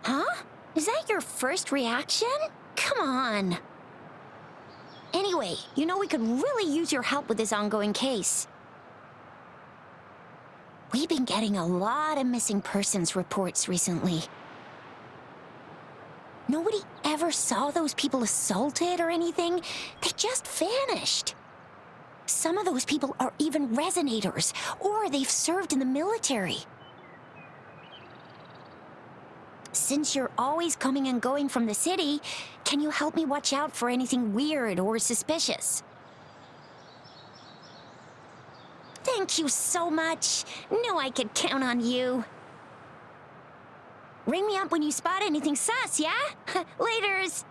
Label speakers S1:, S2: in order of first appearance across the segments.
S1: Huh? Is that your first reaction? Come on. Anyway, you know we could really use your help with this ongoing case. We've been getting a lot of missing persons reports recently. Nobody ever saw those people assaulted or anything. They just vanished. Some of those people are even resonators, or they've served in the military. Since you're always coming and going from the city, can you help me watch out for anything weird or suspicious? Thank you so much. Knew I could count on you. Ring me up when you spot anything sus, yeah? Laters.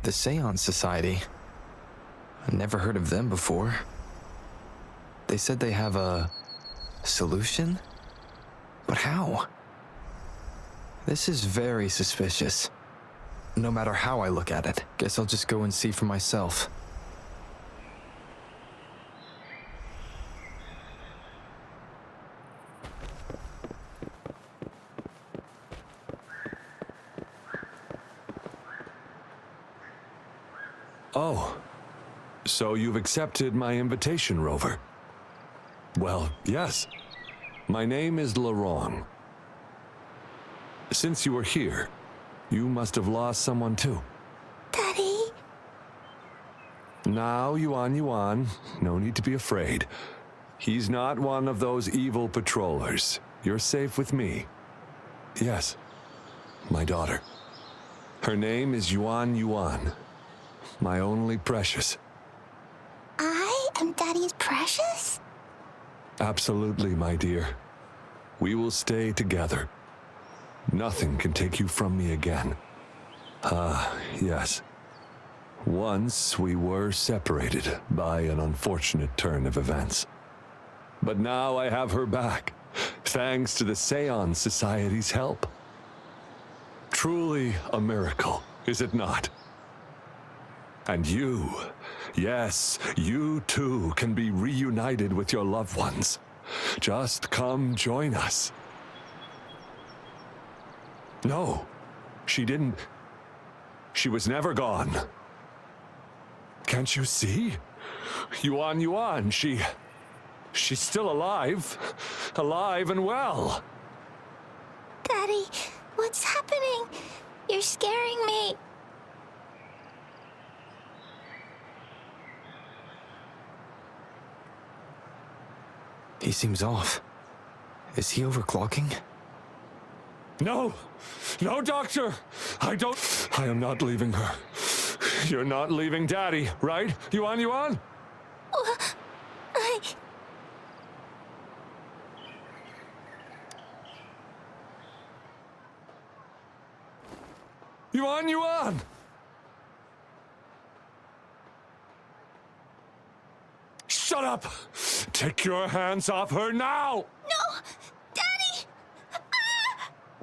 S2: The Seance Society. I never heard of them before. They said they have a solution? But how? This is very suspicious. No matter how I look at it, guess I'll just go and see for myself.
S3: Oh, so you've accepted my invitation, Rover? Well, yes. My name is Laurent. Since you are here, you must have lost someone too.
S1: Daddy?
S3: Now, Yuan, no need to be afraid. He's not one of those evil patrollers. You're safe with me. Yes, my daughter. Her name is Yuan. My only precious.
S1: I am Daddy's precious?
S3: Absolutely, my dear. We will stay together. Nothing can take you from me again. Yes. Once we were separated by an unfortunate turn of events. But now I have her back, thanks to the Seance Society's help. Truly a miracle, is it not? And you, yes, you too can be reunited with your loved ones. Just come join us. No, she didn't. She was never gone. Can't you see? Yuan, she's still alive. Alive and well.
S1: Daddy, what's happening? You're scaring me.
S2: He seems off. Is he overclocking?
S3: No, doctor. I am not leaving her. You're not leaving Daddy, right? Yuan?
S1: Yuan?
S3: Shut up! Take your hands off her now!
S1: No! Daddy!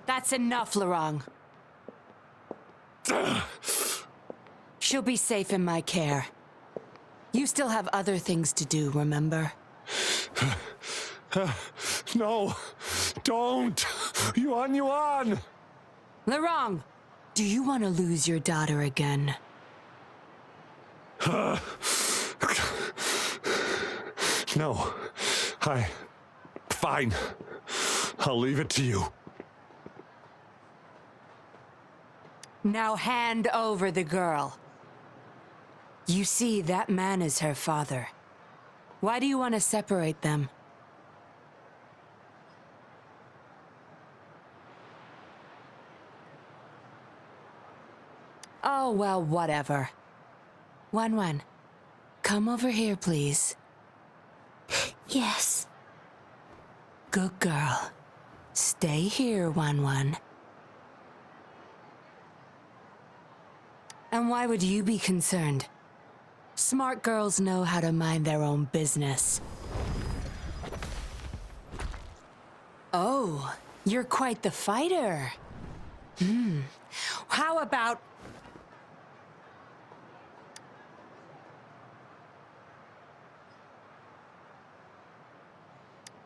S4: That's enough, Laurent. She'll be safe in my care. You still have other things to do, remember?
S3: No! Don't! Yuan!
S4: Laurent, do you want to lose your daughter again?
S3: No. Fine. I'll leave it to you.
S4: Now hand over the girl. You see, that man is her father. Why do you want to separate them? Oh, well, whatever. Wan, come over here, please.
S1: Yes.
S4: Good girl. Stay here, Wan. And why would you be concerned? Smart girls know how to mind their own business. Oh, you're quite the fighter. How about...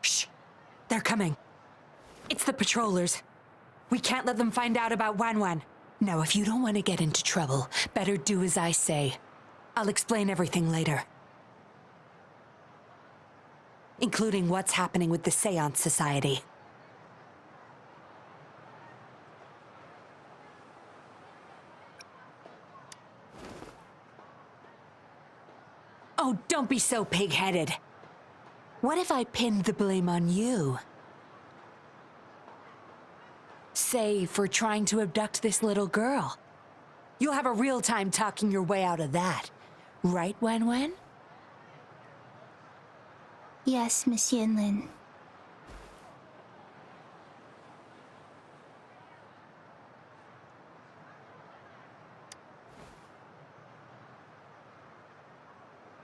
S4: Shh! They're coming. It's the patrollers. We can't let them find out about Wan Wan. Now, if you don't want to get into trouble, better do as I say. I'll explain everything later. Including what's happening with the Seance Society. Oh, don't be so pig-headed. What if I pinned the blame on you? Say, for trying to abduct this little girl. You'll have a real time talking your way out of that. Right, Wan Wan?
S1: Yes, Miss Yinlin.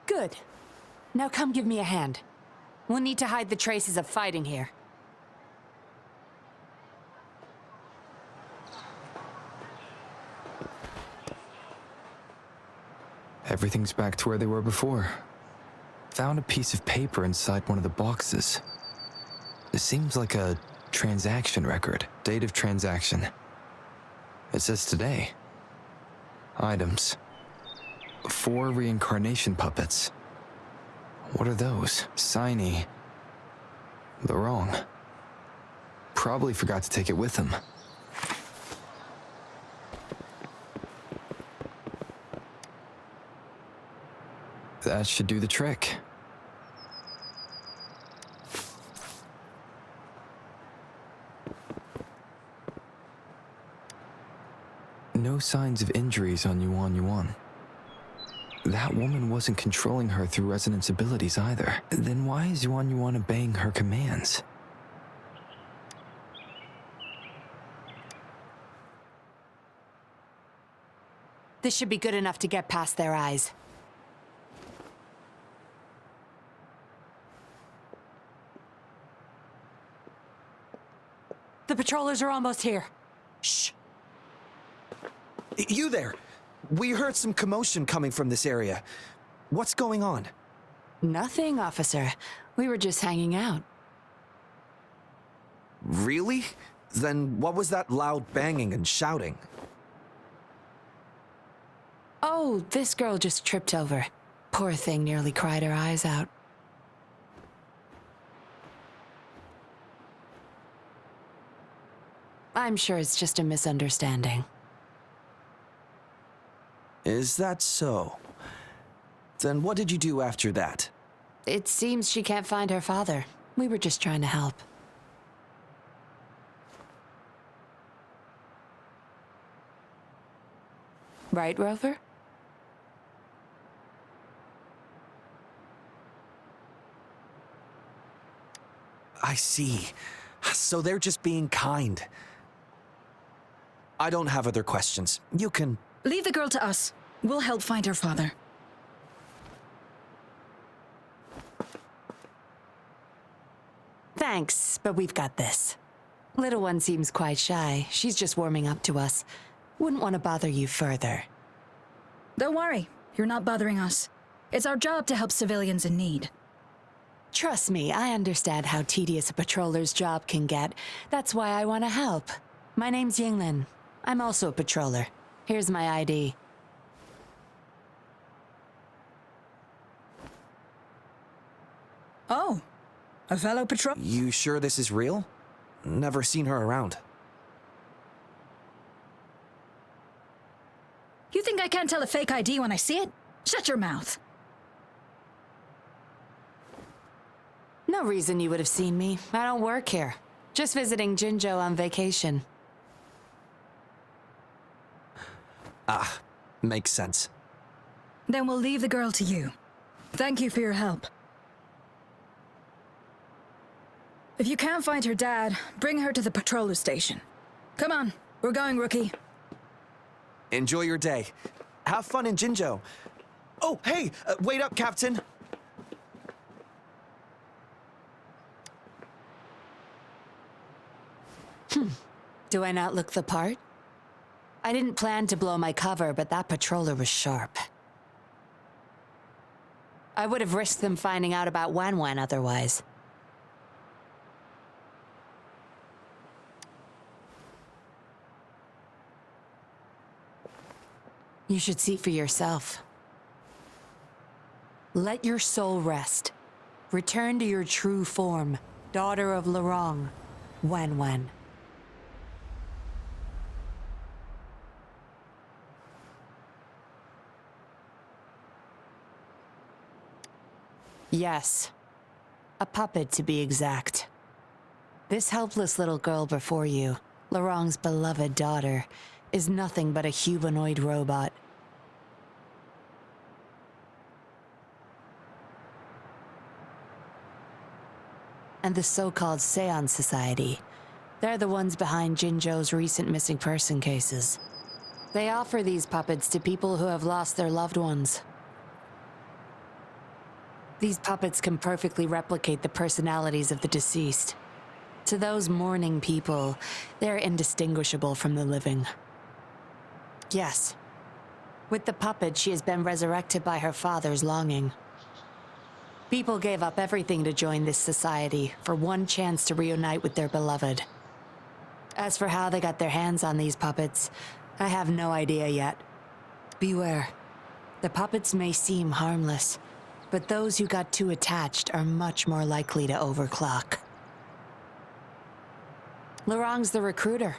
S4: Good. Now come give me a hand. We'll need to hide the traces of fighting here.
S2: Everything's back to where they were before. Found a piece of paper inside one of the boxes. It seems like a transaction record. Date of transaction. It says today. Items. 4 reincarnation puppets. What are those? Signy. The wrong. Probably forgot to take it with him. That should do the trick. No signs of injuries on Yuan. That woman wasn't controlling her through resonance abilities either. Then why is Yuan obeying her commands?
S4: This should be good enough to get past their eyes. The patrollers are almost here. Shh.
S5: You there! We heard some commotion coming from this area. What's going on?
S4: Nothing, officer. We were just hanging out.
S5: Really? Then what was that loud banging and shouting?
S4: Oh, this girl just tripped over. Poor thing nearly cried her eyes out. I'm sure it's just a misunderstanding.
S5: Is that so? Then what did you do after that?
S4: It seems she can't find her father. We were just trying to help. Right, Rover?
S5: I see. So they're just being kind. I don't have other questions. You can...
S6: Leave the girl to us. We'll help find her father.
S4: Thanks, but we've got this. Little one seems quite shy. She's just warming up to us. Wouldn't want to bother you further.
S6: Don't worry. You're not bothering us. It's our job to help civilians in need.
S4: Trust me, I understand how tedious a patroller's job can get. That's why I want to help. My name's Yinlin. I'm also a patroller. Here's my ID.
S6: Oh, a fellow patrol...
S5: You sure this is real? Never seen her around.
S6: You think I can't tell a fake ID when I see it? Shut your mouth.
S4: No reason you would have seen me. I don't work here. Just visiting Jinzhou on vacation.
S5: Ah, makes sense.
S6: Then we'll leave the girl to you. Thank you for your help. If you can't find her dad, bring her to the patroller station. Come on, we're going, rookie.
S5: Enjoy your day. Have fun in Jinzhou. Oh, hey! Wait up, Captain!
S4: Do I not look the part? I didn't plan to blow my cover, but that patroller was sharp. I would have risked them finding out about Wan Wan otherwise. You should see for yourself. Let your soul rest. Return to your true form, daughter of Lorong, Wan Wan. Yes. A puppet, to be exact. This helpless little girl before you, Lorong's beloved daughter, is nothing but a humanoid robot. And the so-called Seance Society, they're the ones behind Jinzhou's recent missing person cases. They offer these puppets to people who have lost their loved ones. These puppets can perfectly replicate the personalities of the deceased. To those mourning people, they're indistinguishable from the living. Yes. With the puppet, she has been resurrected by her father's longing. People gave up everything to join this society for one chance to reunite with their beloved. As for how they got their hands on these puppets, I have no idea yet. Beware. The puppets may seem harmless, but those who got too attached are much more likely to overclock. Lorong's the recruiter.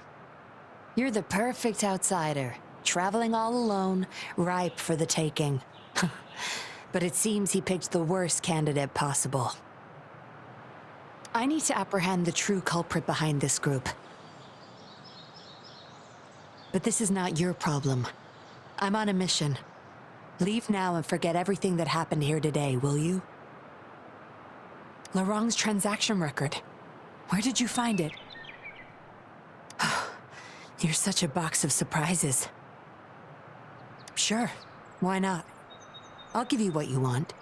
S4: You're the perfect outsider, traveling all alone, ripe for the taking. But it seems he picked the worst candidate possible. I need to apprehend the true culprit behind this group. But this is not your problem. I'm on a mission. Leave now and forget everything that happened here today, will you? Lorong's transaction record. Where did you find it? You're such a box of surprises. Sure, why not? I'll give you what you want.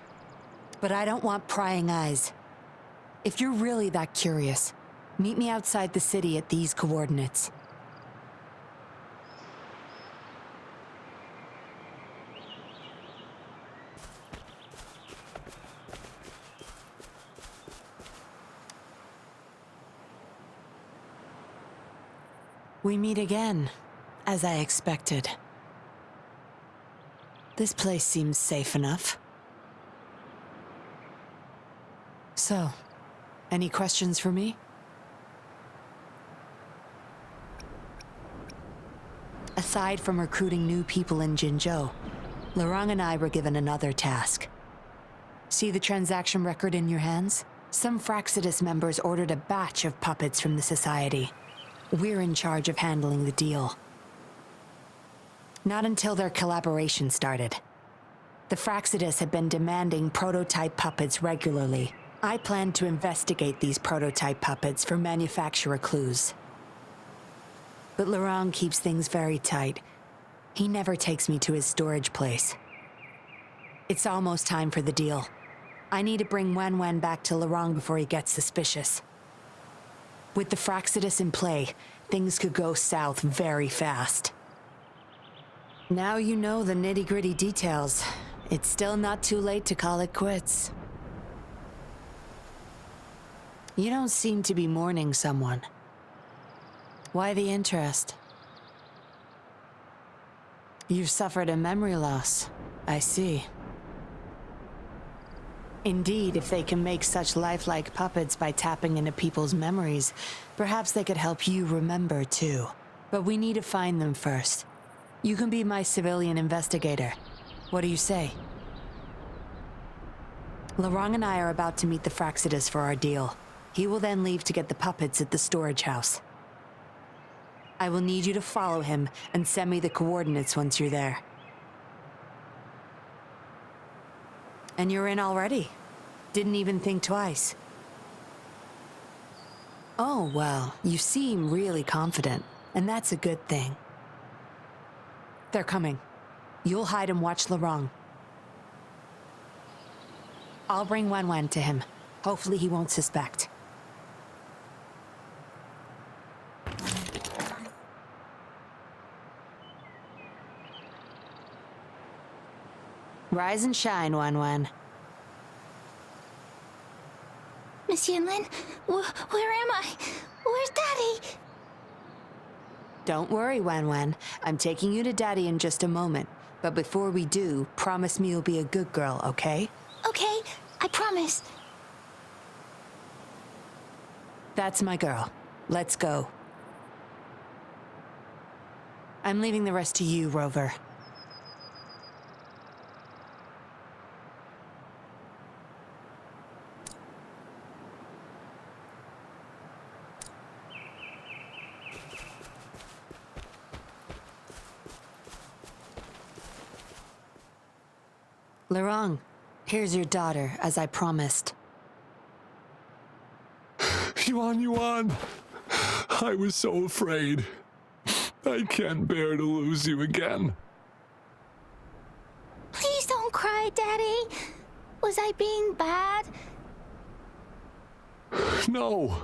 S4: But I don't want prying eyes. If you're really that curious, meet me outside the city at these coordinates. We meet again, as I expected. This place seems safe enough. So, any questions for me? Aside from recruiting new people in Jinzhou, Lorong and I were given another task. See the transaction record in your hands? Some Fraxidus members ordered a batch of puppets from the Society. We're in charge of handling the deal. Not until their collaboration started. The Fraxidus had been demanding prototype puppets regularly. I planned to investigate these prototype puppets for manufacturer clues. But Lorong keeps things very tight. He never takes me to his storage place. It's almost time for the deal. I need to bring Wan Wan back to Lorong before he gets suspicious. With the Fraxidus in play, things could go south very fast. Now you know the nitty-gritty details. It's still not too late to call it quits. You don't seem to be mourning someone. Why the interest? You've suffered a memory loss. I see. Indeed, if they can make such lifelike puppets by tapping into people's memories, perhaps they could help you remember too. But we need to find them first. You can be my civilian investigator. What do you say? Lorong and I are about to meet the Fraxidus for our deal. He will then leave to get the puppets at the storage house. I will need you to follow him and send me the coordinates once you're there. And you're in already. Didn't even think twice. Oh, well, you seem really confident, and that's a good thing. They're coming. You'll hide and watch Lorong. I'll bring Wan to him. Hopefully he won't suspect. Rise and shine, Wan.
S1: Miss Yinlin, where am I? Where's Daddy?
S4: Don't worry, Wan. I'm taking you to Daddy in just a moment. But before we do, promise me you'll be a good girl, okay?
S1: Okay, I promise.
S4: That's my girl. Let's go. I'm leaving the rest to you, Rover. Lorong, here's your daughter, as I promised.
S3: Yuan, I was so afraid. I can't bear to lose you again.
S1: Please don't cry, Daddy. Was I being bad?
S3: No.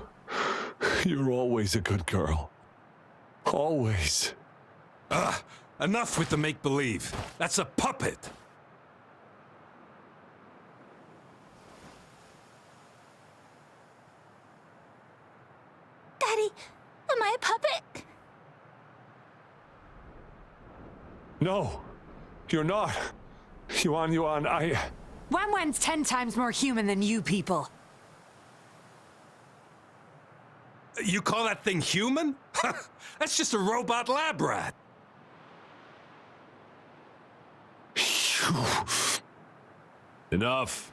S3: You're always a good girl. Always.
S7: Enough with the make-believe. That's a puppet.
S1: Daddy, am I a puppet?
S3: No, you're not. Yuan,
S4: Wan's 10 times more human than you people.
S7: You call that thing human? That's just a robot lab rat.
S3: Enough.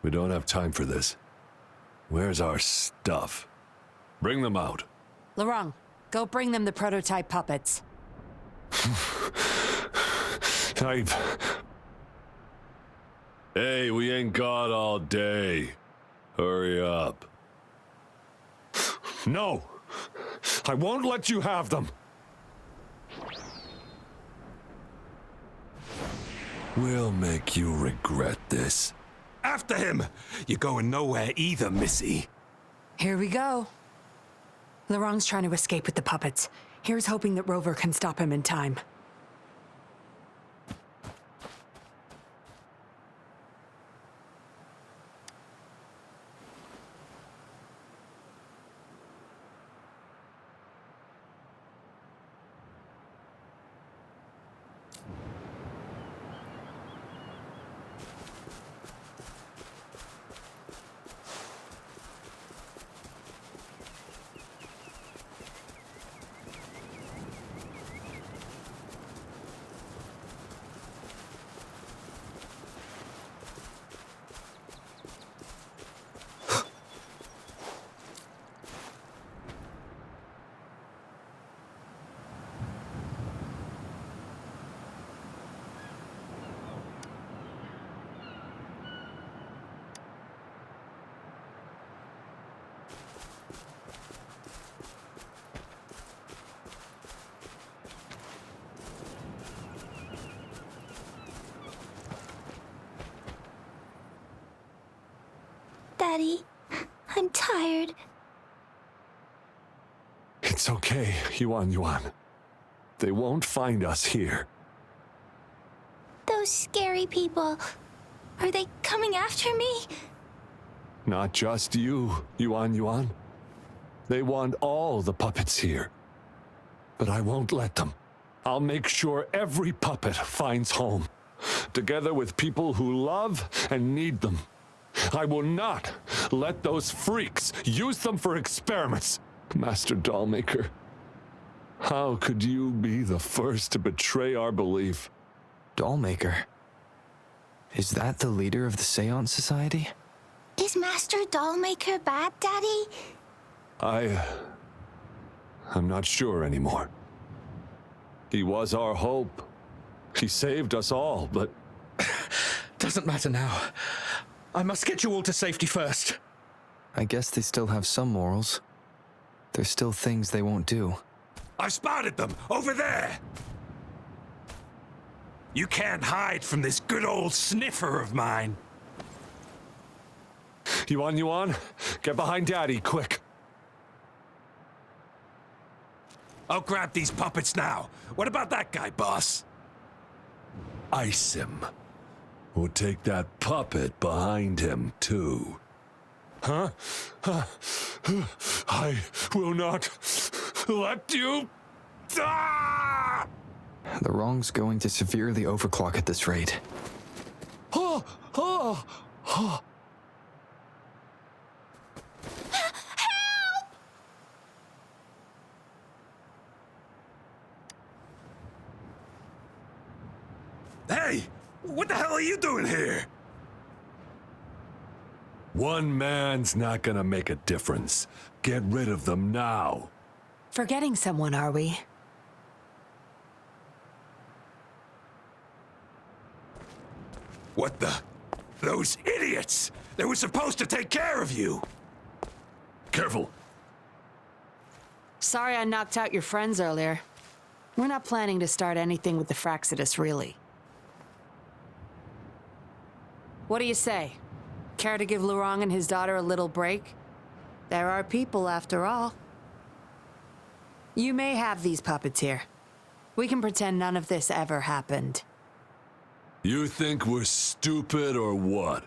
S3: We don't have time for this. Where's our stuff? Bring them out.
S4: Lorong, go bring them the prototype puppets.
S3: Hey, we ain't got all day. Hurry up. No! I won't let you have them! We'll make you regret this.
S7: After him! You're going nowhere either, Missy.
S4: Here we go. Lorong's trying to escape with the puppets. Here's hoping that Rover can stop him in time.
S1: Daddy, I'm tired.
S3: It's okay, Yuan. They won't find us here.
S1: Those scary people, are they coming after me?
S3: Not just you, Yuan. They want all the puppets here. But I won't let them. I'll make sure every puppet finds home, together with people who love and need them. I will not let those freaks use them for experiments. Master Dollmaker, how could you be the first to betray our belief?
S2: Dollmaker? Is that the leader of the Seance Society?
S1: Is Master Dollmaker bad, Daddy?
S3: I'm not sure anymore. He was our hope. He saved us all, but...
S5: Doesn't matter now. I must get you all to safety first.
S2: I guess they still have some morals. There's still things they won't do.
S7: I've spotted them, over there! You can't hide from this good old sniffer of mine.
S3: Yuan, get behind Daddy, quick.
S7: I'll grab these puppets now. What about that guy, boss?
S3: Ice him. We'll take that puppet behind him, too. Huh? I will not let you... Ah!
S2: The wrong's going to severely overclock at this rate.
S7: Hey! What the hell are you doing here?
S3: One man's not gonna make a difference. Get rid of them now.
S4: Forgetting someone, are we?
S7: What the? Those idiots! They were supposed to take care of you!
S3: Careful.
S4: Sorry I knocked out your friends earlier. We're not planning to start anything with the Fraccidus, really. What do you say? Care to give Lurong and his daughter a little break? There are people, after all. You may have these puppets here. We can pretend none of this ever happened.
S3: You think we're stupid or what?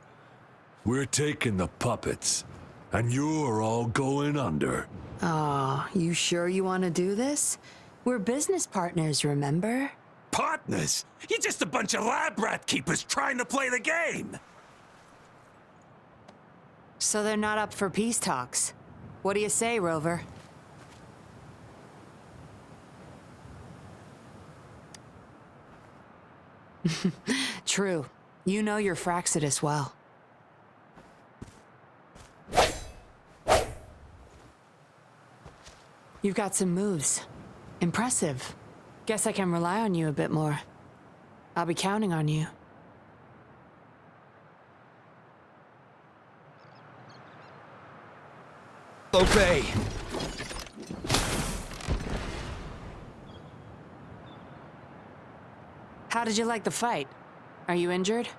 S3: We're taking the puppets, and you're all going under.
S4: Aw, you sure you want to do this? We're business partners, remember?
S7: Partners? You're just a bunch of lab rat keepers trying to play the game!
S4: So they're not up for peace talks. What do you say, Rover? True. You know your Fraccidus well. You've got some moves. Impressive. Guess I can rely on you a bit more. I'll be counting on you.
S5: Obey!
S4: How did you like the fight? Are you injured?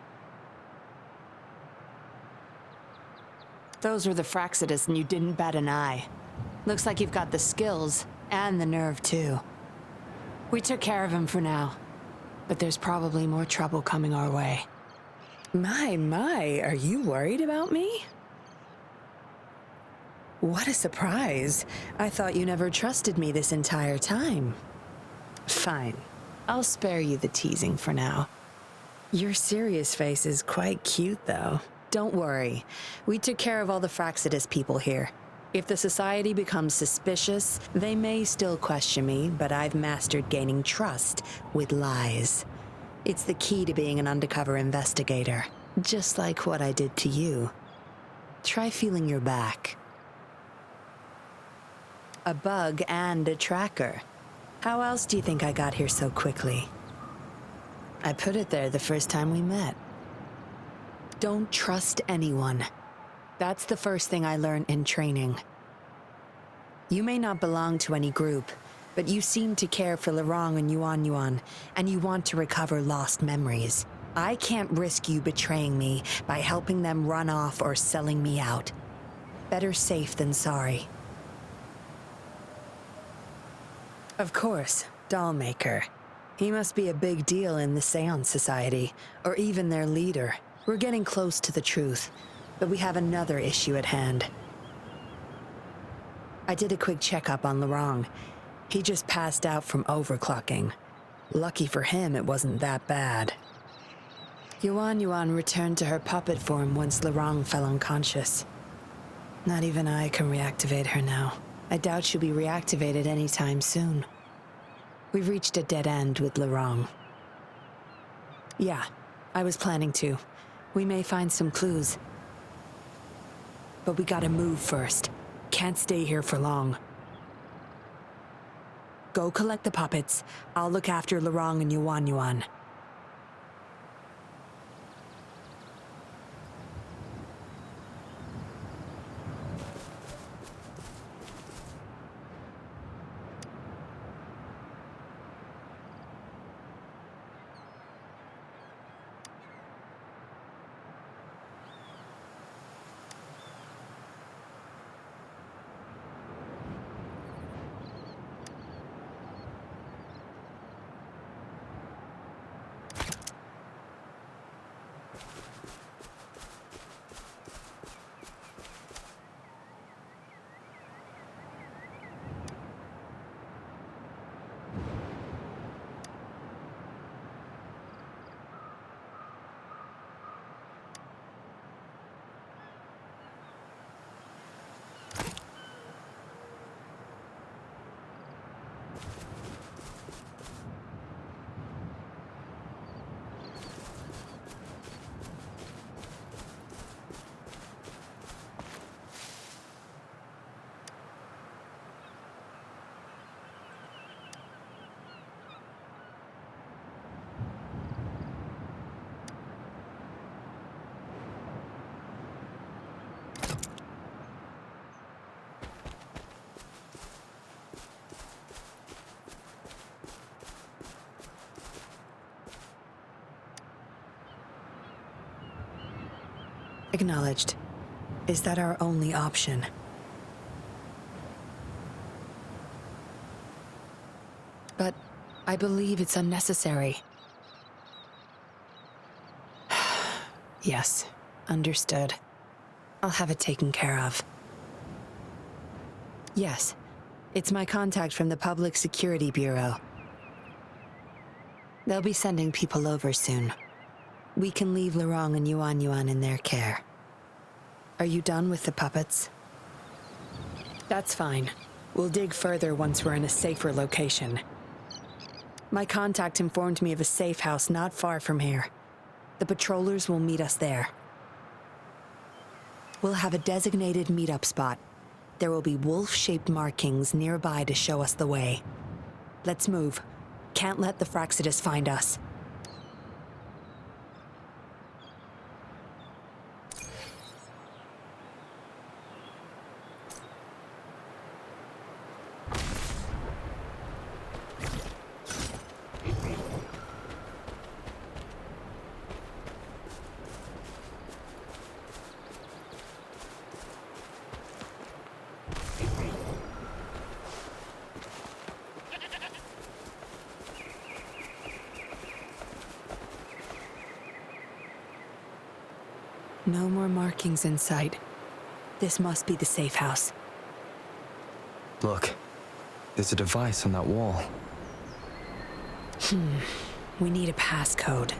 S4: Those were the Fraccidus and you didn't bat an eye. Looks like you've got the skills and the nerve too. We took care of him for now, but there's probably more trouble coming our way. My, are you worried about me? What a surprise. I thought you never trusted me this entire time. Fine. I'll spare you the teasing for now. Your serious face is quite cute, though. Don't worry. We took care of all the Fraccidus people here. If the Society becomes suspicious, they may still question me, but I've mastered gaining trust with lies. It's the key to being an undercover investigator, just like what I did to you. Try feeling your back. A bug and a tracker. How else do you think I got here so quickly? I put it there the first time we met. Don't trust anyone. That's the first thing I learned in training. You may not belong to any group, but you seem to care for Lurong and Yuan, and you want to recover lost memories. I can't risk you betraying me by helping them run off or selling me out. Better safe than sorry. Of course, Dollmaker. He must be a big deal in the Seance Society, or even their leader. We're getting close to the truth, but we have another issue at hand. I did a quick checkup on Lurong. He just passed out from overclocking. Lucky for him, it wasn't that bad. Yuan returned to her puppet form once Lurong fell unconscious. Not even I can reactivate her now. I doubt she'll be reactivated anytime soon. We've reached a dead end with Lurong. Yeah, I was planning to. We may find some clues. But we gotta move first. Can't stay here for long. Go collect the puppets. I'll look after Lurong and Yuan. Acknowledged. Is that our only option? But I believe it's unnecessary. Yes, understood. I'll have it taken care of. Yes, it's my contact from the Public Security Bureau. They'll be sending people over soon. We can leave Lorong and Yuan Yuan in their care. Are you done with the puppets? That's fine. We'll dig further once we're in a safer location. My contact informed me of a safe house not far from here. The patrollers will meet us there. We'll have a designated meetup spot. There will be wolf-shaped markings nearby to show us the way. Let's move. Can't let the Fraxidus find us. No more markings in sight. This must be the safe house.
S2: Look, there's a device on that wall.
S4: We need a passcode.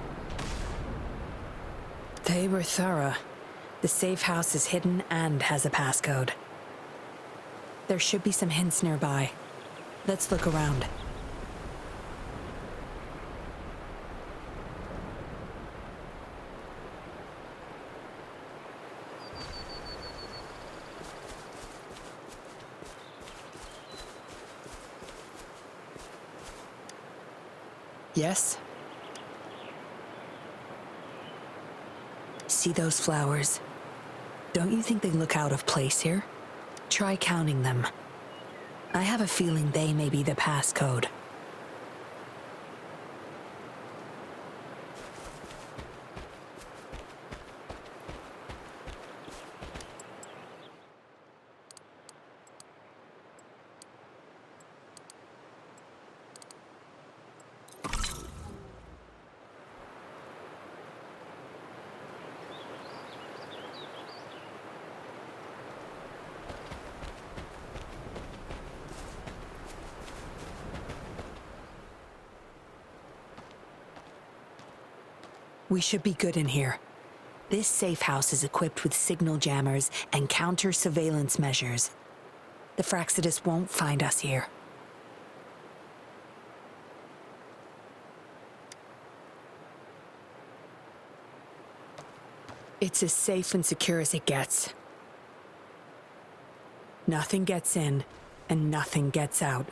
S4: They were thorough. The safe house is hidden and has a passcode. There should be some hints nearby. Let's look around. Yes? See those flowers? Don't you think they look out of place here? Try counting them. I have a feeling they may be the passcode. We should be good in here. This safe house is equipped with signal jammers and counter-surveillance measures. The Fraxidus won't find us here. It's as safe and secure as it gets. Nothing gets in, and nothing gets out.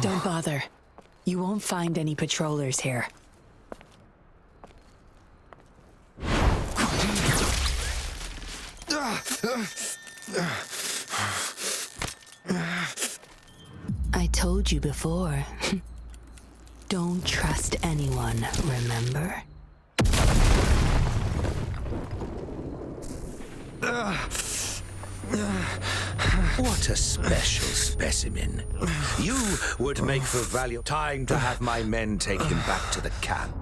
S4: Don't bother. You won't find any patrollers here. I told you before. Don't trust anyone, remember?
S8: What a special specimen. You would make for value. Time to have my men take him back to the camp.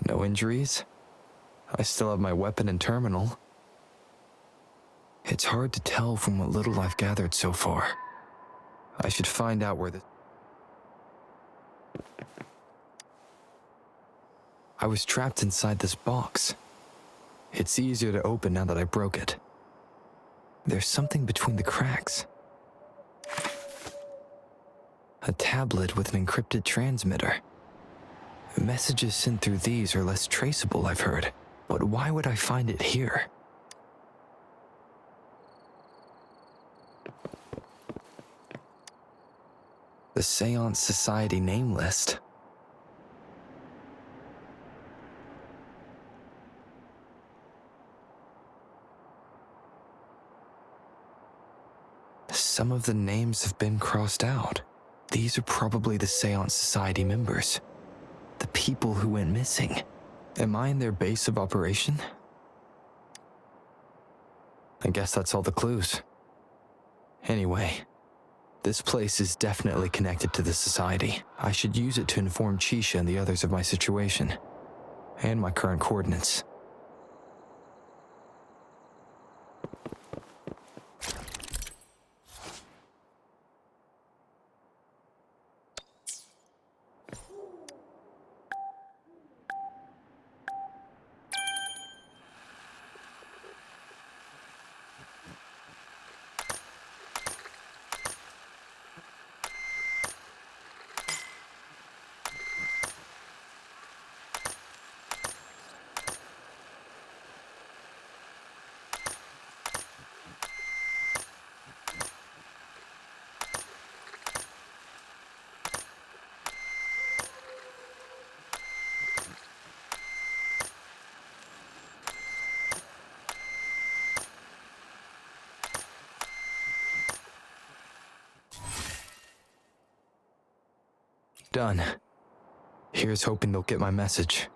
S2: No injuries? I still have my weapon and terminal. It's hard to tell from what little I've gathered so far. I should find out where this... I was trapped inside this box. It's easier to open now that I broke it. There's something between the cracks. A tablet with an encrypted transmitter. Messages sent through these are less traceable, I've heard. But why would I find it here? The Seance Society name list. Some of the names have been crossed out. These are probably the Seance Society members. The people who went missing. Am I in their base of operation? I guess that's all the clues. Anyway, this place is definitely connected to the Society. I should use it to inform Chisha and the others of my situation. And my current coordinates. Done. Here's hoping they'll get my message.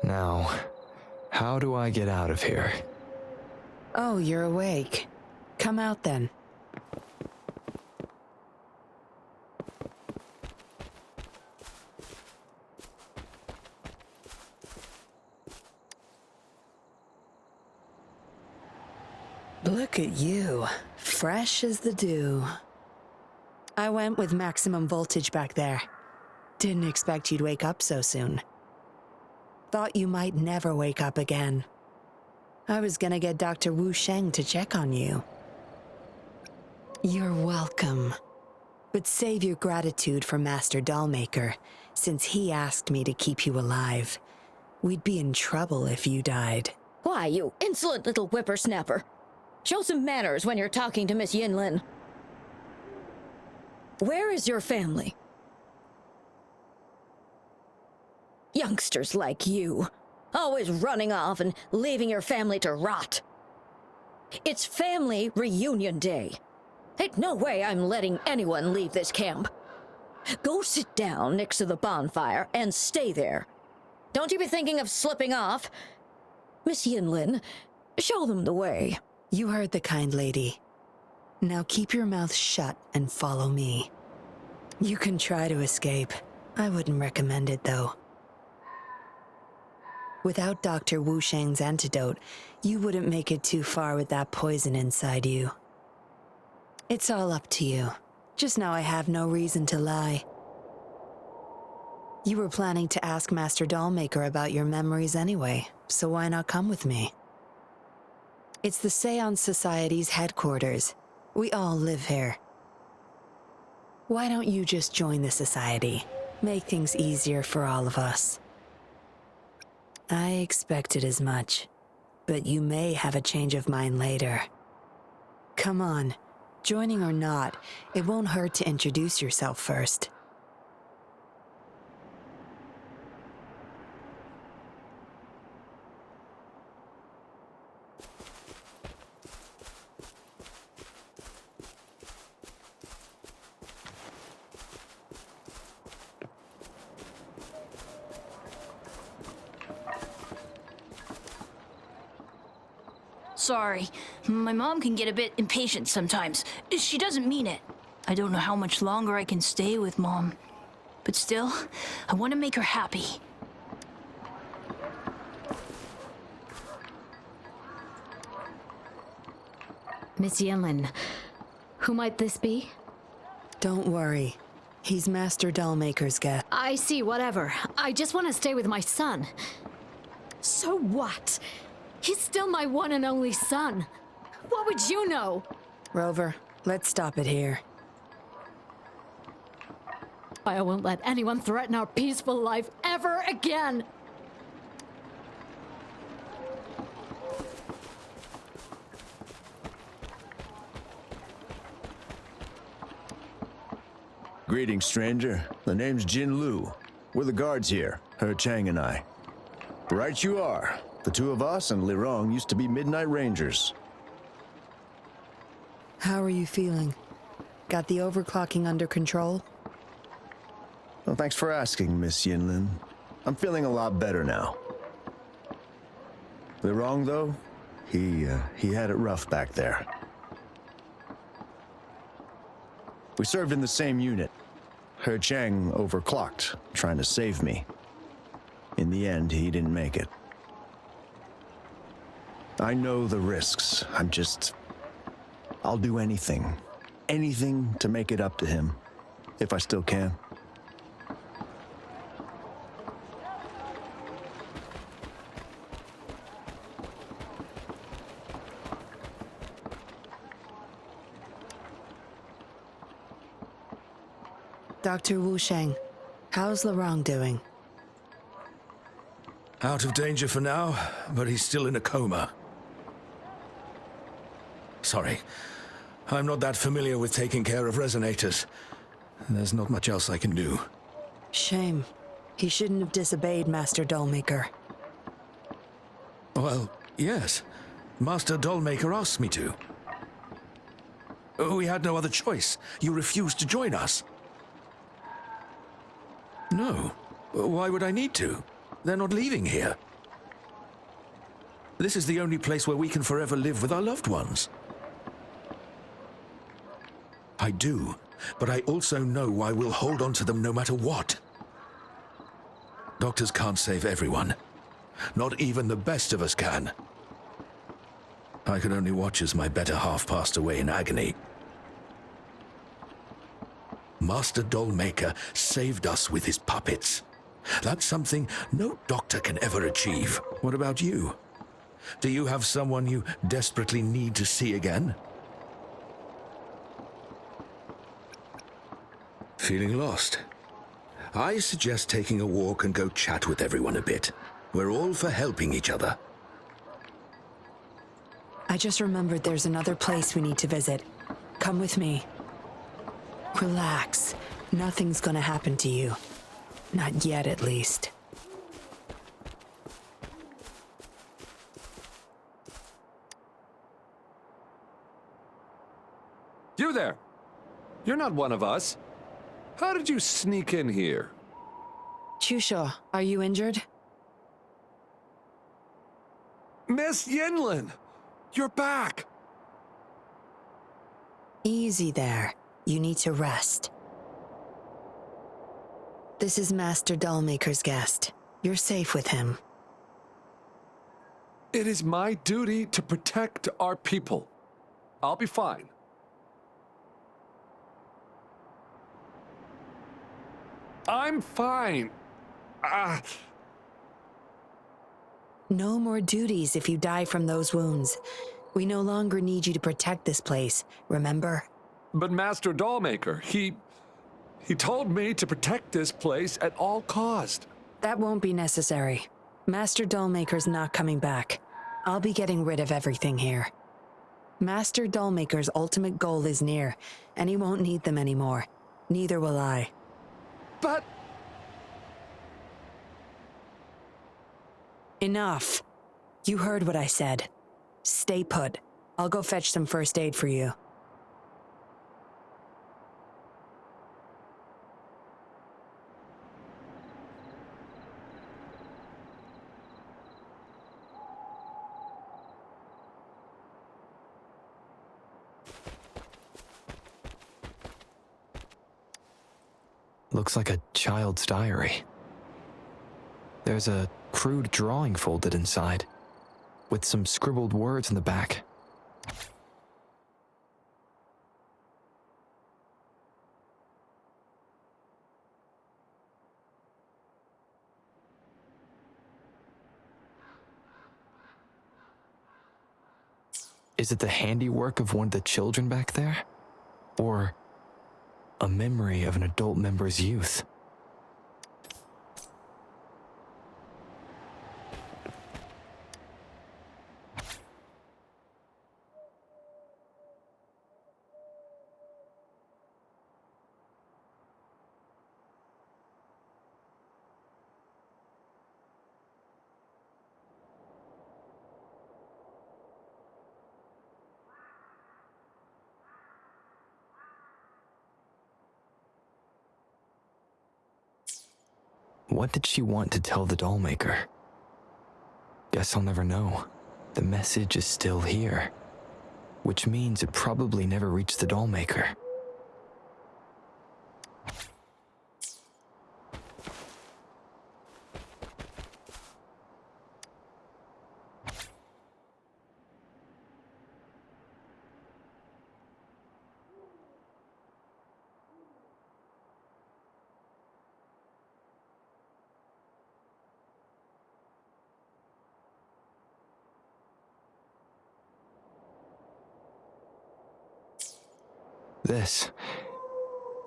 S2: Now, how do I get out of here?
S4: Oh, you're awake. Come out then. Look at you, fresh as the dew. I went with maximum voltage back there. Didn't expect you'd wake up so soon. Thought you might never wake up again. I was gonna get Dr. Wu Sheng to check on you. You're welcome. But save your gratitude for Master Dollmaker, since he asked me to keep you alive. We'd be in trouble if you died.
S9: Why, you insolent little whippersnapper. Show some manners when you're talking to Miss Yinlin. Where is your family? Youngsters like you, always running off and leaving your family to rot. It's family reunion day. Ain't no way I'm letting anyone leave this camp. Go sit down next to the bonfire and stay there. Don't you be thinking of slipping off. Miss Yinlin, show them the way.
S4: You heard the kind lady. Now keep your mouth shut and follow me. You can try to escape. I wouldn't recommend it, though. Without Dr. Wu Sheng's antidote, you wouldn't make it too far with that poison inside you. It's all up to you. Just know I have no reason to lie. You were planning to ask Master Dollmaker about your memories anyway, so why not come with me? It's the Seance Society's headquarters. We all live here. Why don't you just join the Society? Make things easier for all of us. I expected as much, but you may have a change of mind later. Come on, joining or not, it won't hurt to introduce yourself first.
S10: Sorry. My mom can get a bit impatient sometimes. She doesn't mean it. I don't know how much longer I can stay with Mom. But still, I want to make her happy.
S11: Miss Yinlin, who might this be?
S4: Don't worry. He's Master Dollmaker's guest.
S11: I see, whatever. I just want to stay with my son. So what? He's still my one and only son. What would you know?
S4: Rover, let's stop it here.
S11: I won't let anyone threaten our peaceful life ever again.
S12: Greetings, stranger. The name's Yinlin. We're the guards here, He Chang and I. Right you are. The two of us and Lirong used to be Midnight Rangers.
S4: How are you feeling? Got the overclocking under control?
S12: Well, thanks for asking, Miss Yinlin. I'm feeling a lot better now. Lirong, though, he had it rough back there. We served in the same unit. He Chang overclocked, trying to save me. In the end, he didn't make it. I know the risks. I'll do anything. Anything to make it up to him, if I still can.
S4: Dr. Wu Sheng, how's Lirong doing?
S8: Out of danger for now, but he's still in a coma. Sorry, I'm not that familiar with taking care of resonators. There's not much else I can do.
S4: Shame. He shouldn't have disobeyed Master Dollmaker.
S8: Well, yes. Master Dollmaker asked me to. We had no other choice. You refused to join us. No. Why would I need to? They're not leaving here. This is the only place where we can forever live with our loved ones. I do, but I also know I will hold on to them no matter what. Doctors can't save everyone. Not even the best of us can. I could only watch as my better half passed away in agony. Master Dollmaker saved us with his puppets. That's something no doctor can ever achieve. What about you? Do you have someone you desperately need to see again? Feeling lost? I suggest taking a walk and go chat with everyone a bit. We're all for helping each other.
S4: I just remembered there's another place we need to visit. Come with me. Relax. Nothing's gonna happen to you. Not yet, at least.
S3: You there! You're not one of us. How did you sneak in here?
S4: Chusha, are you injured?
S3: Miss Yinlin! You're back!
S4: Easy there. You need to rest. This is Master Dollmaker's guest. You're safe with him.
S3: It is my duty to protect our people. I'll be fine. I'm fine.
S4: No more duties if you die from those wounds. We no longer need you to protect this place, remember?
S3: But Master Dollmaker, he told me to protect this place at all cost.
S4: That won't be necessary. Master Dollmaker's not coming back. I'll be getting rid of everything here. Master Dollmaker's ultimate goal is near, and he won't need them anymore. Neither will I.
S3: But...
S4: Enough. You heard what I said. Stay put. I'll go fetch some first aid for you.
S2: Looks like a child's diary. There's a crude drawing folded inside, with some scribbled words in the back. Is it the handiwork of one of the children back there? Or a memory of an adult member's youth? What did she want to tell the dollmaker? Guess I'll never know. The message is still here, which means it probably never reached the dollmaker. This.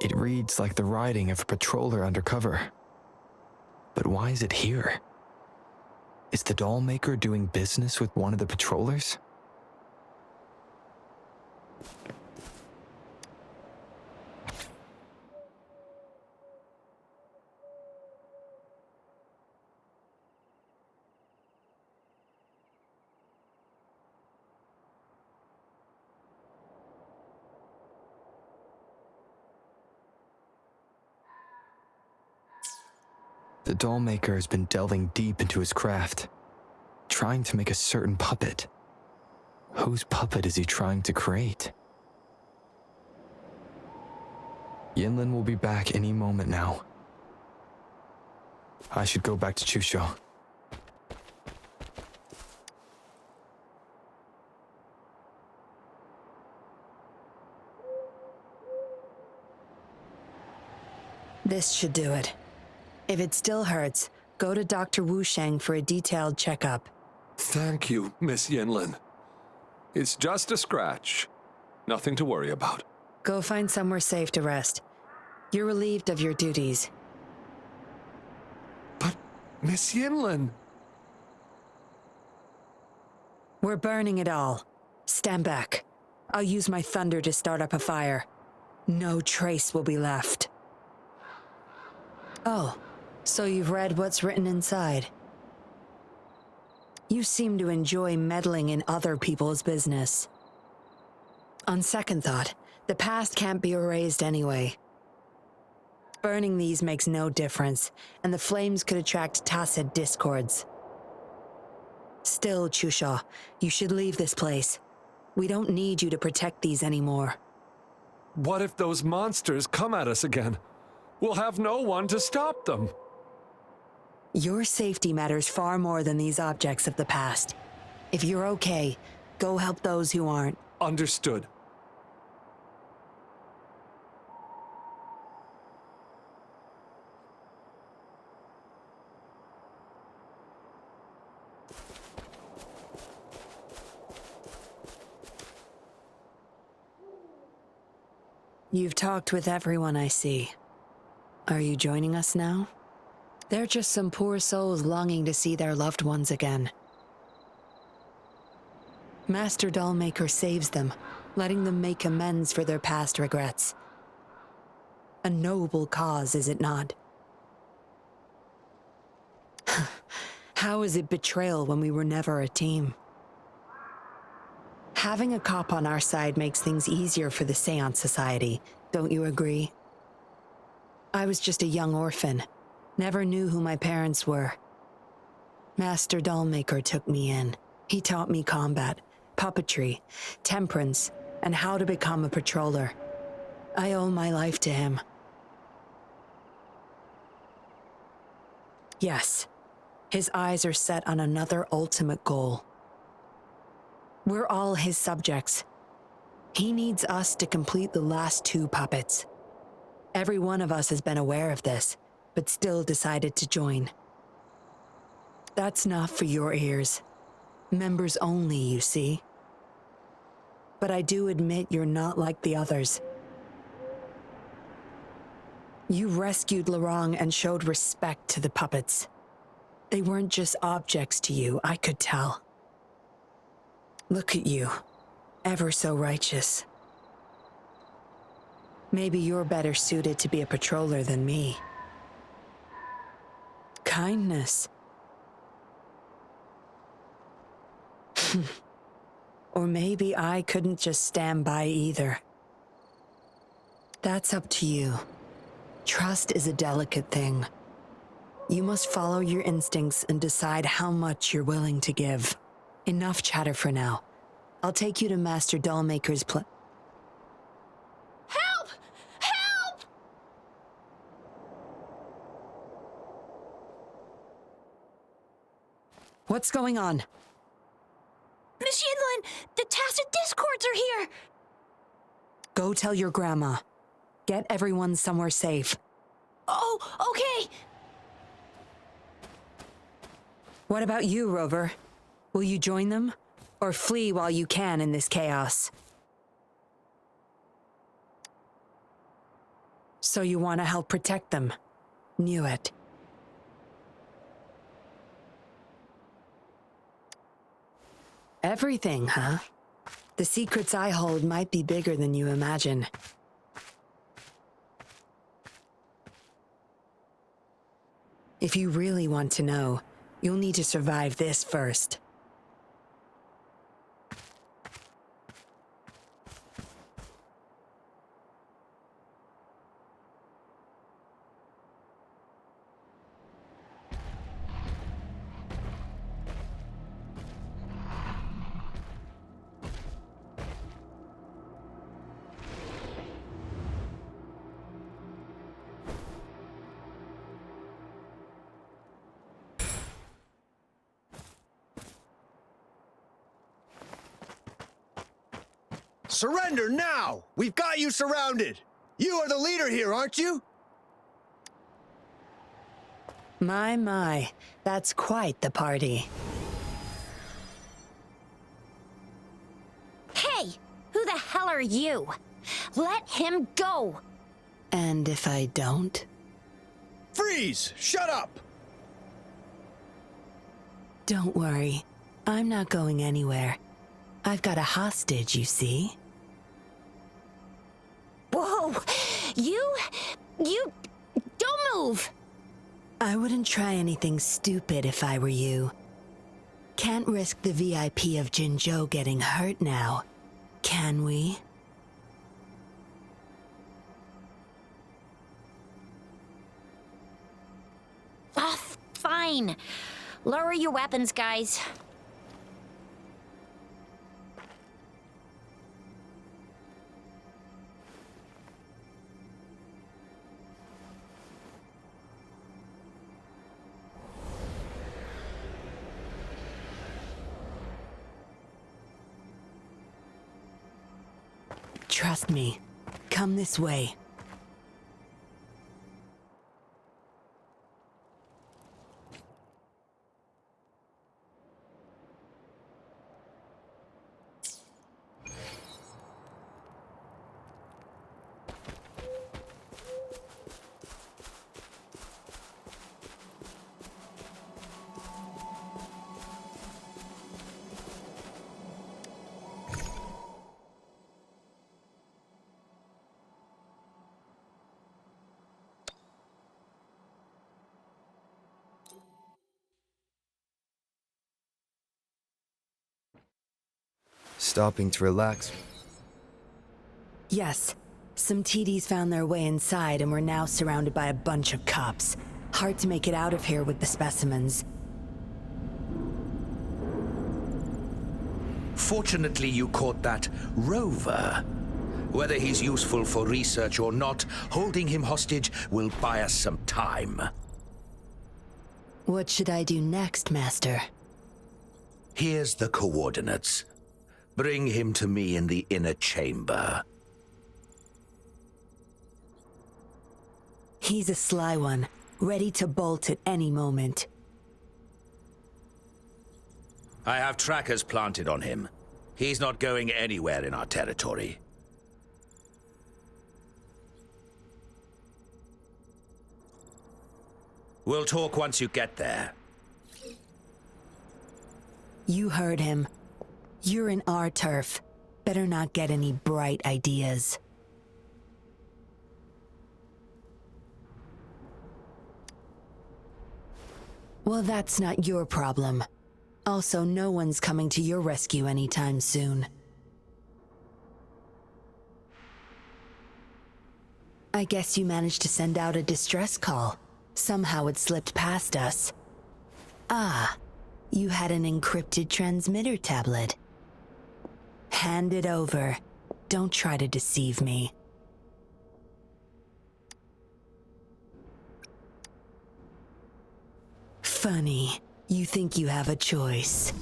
S2: It reads like the writing of a patroller undercover. But why is it here? Is the dollmaker doing business with one of the patrollers? The dollmaker has been delving deep into his craft, trying to make a certain puppet. Whose puppet is he trying to create? Yinlin will be back any moment now. I should go back to Chusho.
S4: This should do it. If it still hurts, go to Dr. Wu Sheng for a detailed checkup.
S3: Thank you, Miss Yinlin. It's just a scratch. Nothing to worry about.
S4: Go find somewhere safe to rest. You're relieved of your duties.
S3: But, Miss Yinlin...
S4: We're burning it all. Stand back. I'll use my thunder to start up a fire. No trace will be left. Oh, so you've read what's written inside. You seem to enjoy meddling in other people's business. On second thought, the past can't be erased anyway. Burning these makes no difference, and the flames could attract tacit discords. Still, Chusho, you should leave this place. We don't need you to protect these anymore.
S3: What if those monsters come at us again? We'll have no one to stop them.
S4: Your safety matters far more than these objects of the past. If you're okay, go help those who aren't.
S3: Understood.
S4: You've talked with everyone I see. Are you joining us now? They're just some poor souls longing to see their loved ones again. Master Dollmaker saves them, letting them make amends for their past regrets. A noble cause, is it not? How is it betrayal when we were never a team? Having a cop on our side makes things easier for the Seance Society, don't you agree? I was just a young orphan, never knew who my parents were. Master Dollmaker took me in. He taught me combat, puppetry, temperance, and how to become a patroller. I owe my life to him. Yes, his eyes are set on another ultimate goal. We're all his subjects. He needs us to complete the last 2 puppets. Every one of us has been aware of this, but still decided to join. That's not for your ears. Members only, you see. But I do admit you're not like the others. You rescued Lorong and showed respect to the puppets. They weren't just objects to you, I could tell. Look at you, ever so righteous. Maybe you're better suited to be a patroller than me. Kindness. Or maybe I couldn't just stand by either. That's up to you. Trust is a delicate thing. You must follow your instincts and decide how much you're willing to give. Enough chatter for now. I'll take you to Master Dollmaker's
S10: Help! Help!
S4: What's going on?
S10: Miss Yinlin, the Tacit Discords are here!
S4: Go tell your grandma. Get everyone somewhere safe.
S10: Oh, okay.
S4: What about you, Rover? Will you join them? Or flee while you can in this chaos? So you want to help protect them? Knew it. Everything, huh? The secrets I hold might be bigger than you imagine. If you really want to know, you'll need to survive this first.
S12: Surrender now! We've got you surrounded! You are the leader here, aren't you?
S4: My, that's quite the party.
S1: Hey, who the hell are you? Let him go!
S4: And if I don't?
S12: Freeze! Shut up!
S4: Don't worry. I'm not going anywhere. I've got a hostage, you see?
S1: Whoa! You... Don't move!
S4: I wouldn't try anything stupid if I were you. Can't risk the VIP of Jinzhou getting hurt now, can we?
S1: Ah, fine. Lower your weapons, guys.
S4: Trust me. Come this way.
S2: Stopping to relax.
S4: Yes. Some TDs found their way inside and we're now surrounded by a bunch of cops. Hard to make it out of here with the specimens.
S8: Fortunately, you caught that rover. Whether he's useful for research or not, holding him hostage will buy us some time.
S4: What should I do next, Master?
S8: Here's the coordinates. Bring him to me in the inner chamber.
S4: He's a sly one, ready to bolt at any moment.
S8: I have trackers planted on him. He's not going anywhere in our territory. We'll talk once you get there.
S4: You heard him. You're in our turf. Better not get any bright ideas. Well, that's not your problem. Also, no one's coming to your rescue anytime soon. I guess you managed to send out a distress call. Somehow it slipped past us. Ah, you had an encrypted transmitter tablet. Hand it over. Don't try to deceive me. Funny, you think you have a choice.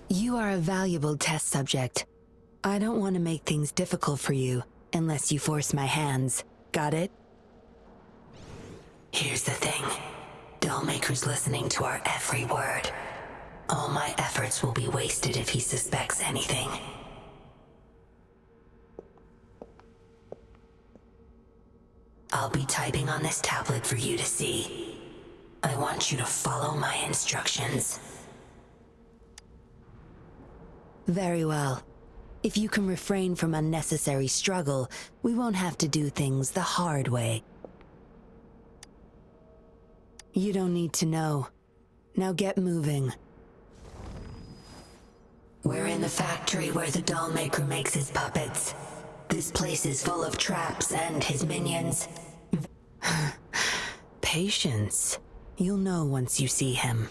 S4: You are a valuable test subject. I don't want to make things difficult for you unless you force my hands. Got it? Here's the thing. Dollmaker's listening to our every word. All my efforts will be wasted if he suspects anything. I'll be typing on this tablet for you to see. I want you to follow my instructions. Very well. If you can refrain from unnecessary struggle, we won't have to do things the hard way. You don't need to know. Now get moving. We're in the factory where the Dollmaker makes his puppets. This place is full of traps and his minions. Patience. You'll know once you see him.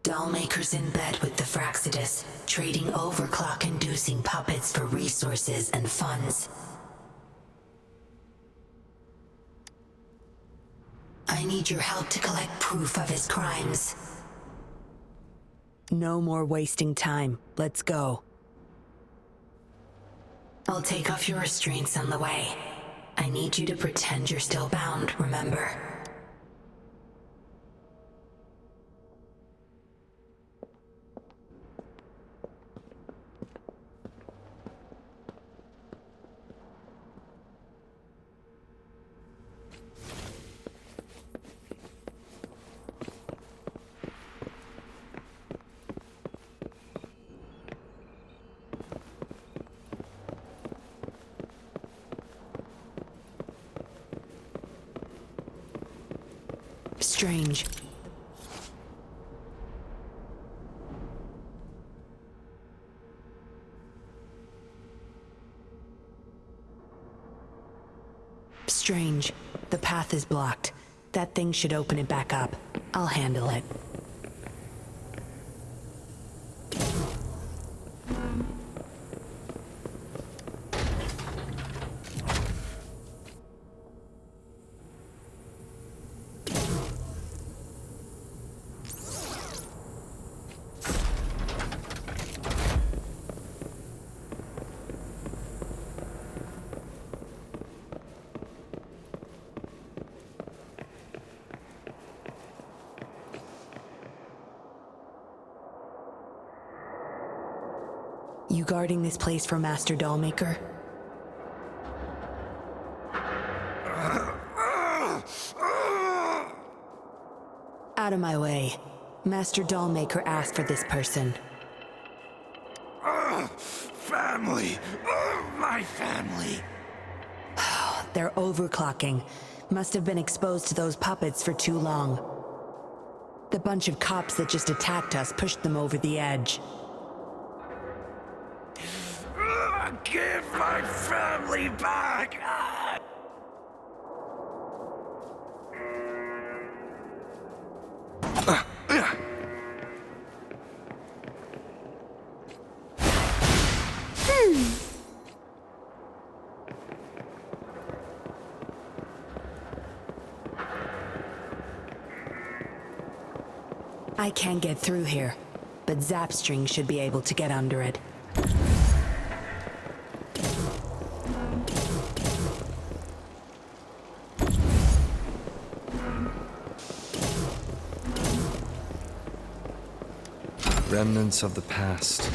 S4: Dollmaker's in bed with the Fraxidus, trading overclock-inducing puppets for resources and funds. I need your help to collect proof of his crimes. No more wasting time. Let's go. I'll take off your restraints on the way. I need you to pretend you're still bound, remember? Strange. Strange. The path is blocked. That thing should open it back up. I'll handle it. You guarding this place for Master Dollmaker? Out of my way. Master Dollmaker asked for this person.
S7: Family! My family!
S4: They're overclocking. Must have been exposed to those puppets for too long. The bunch of cops that just attacked us pushed them over the edge.
S7: Give my family back!
S4: I can't get through here, but Zapstring should be able to get under it.
S2: Remnants of the past.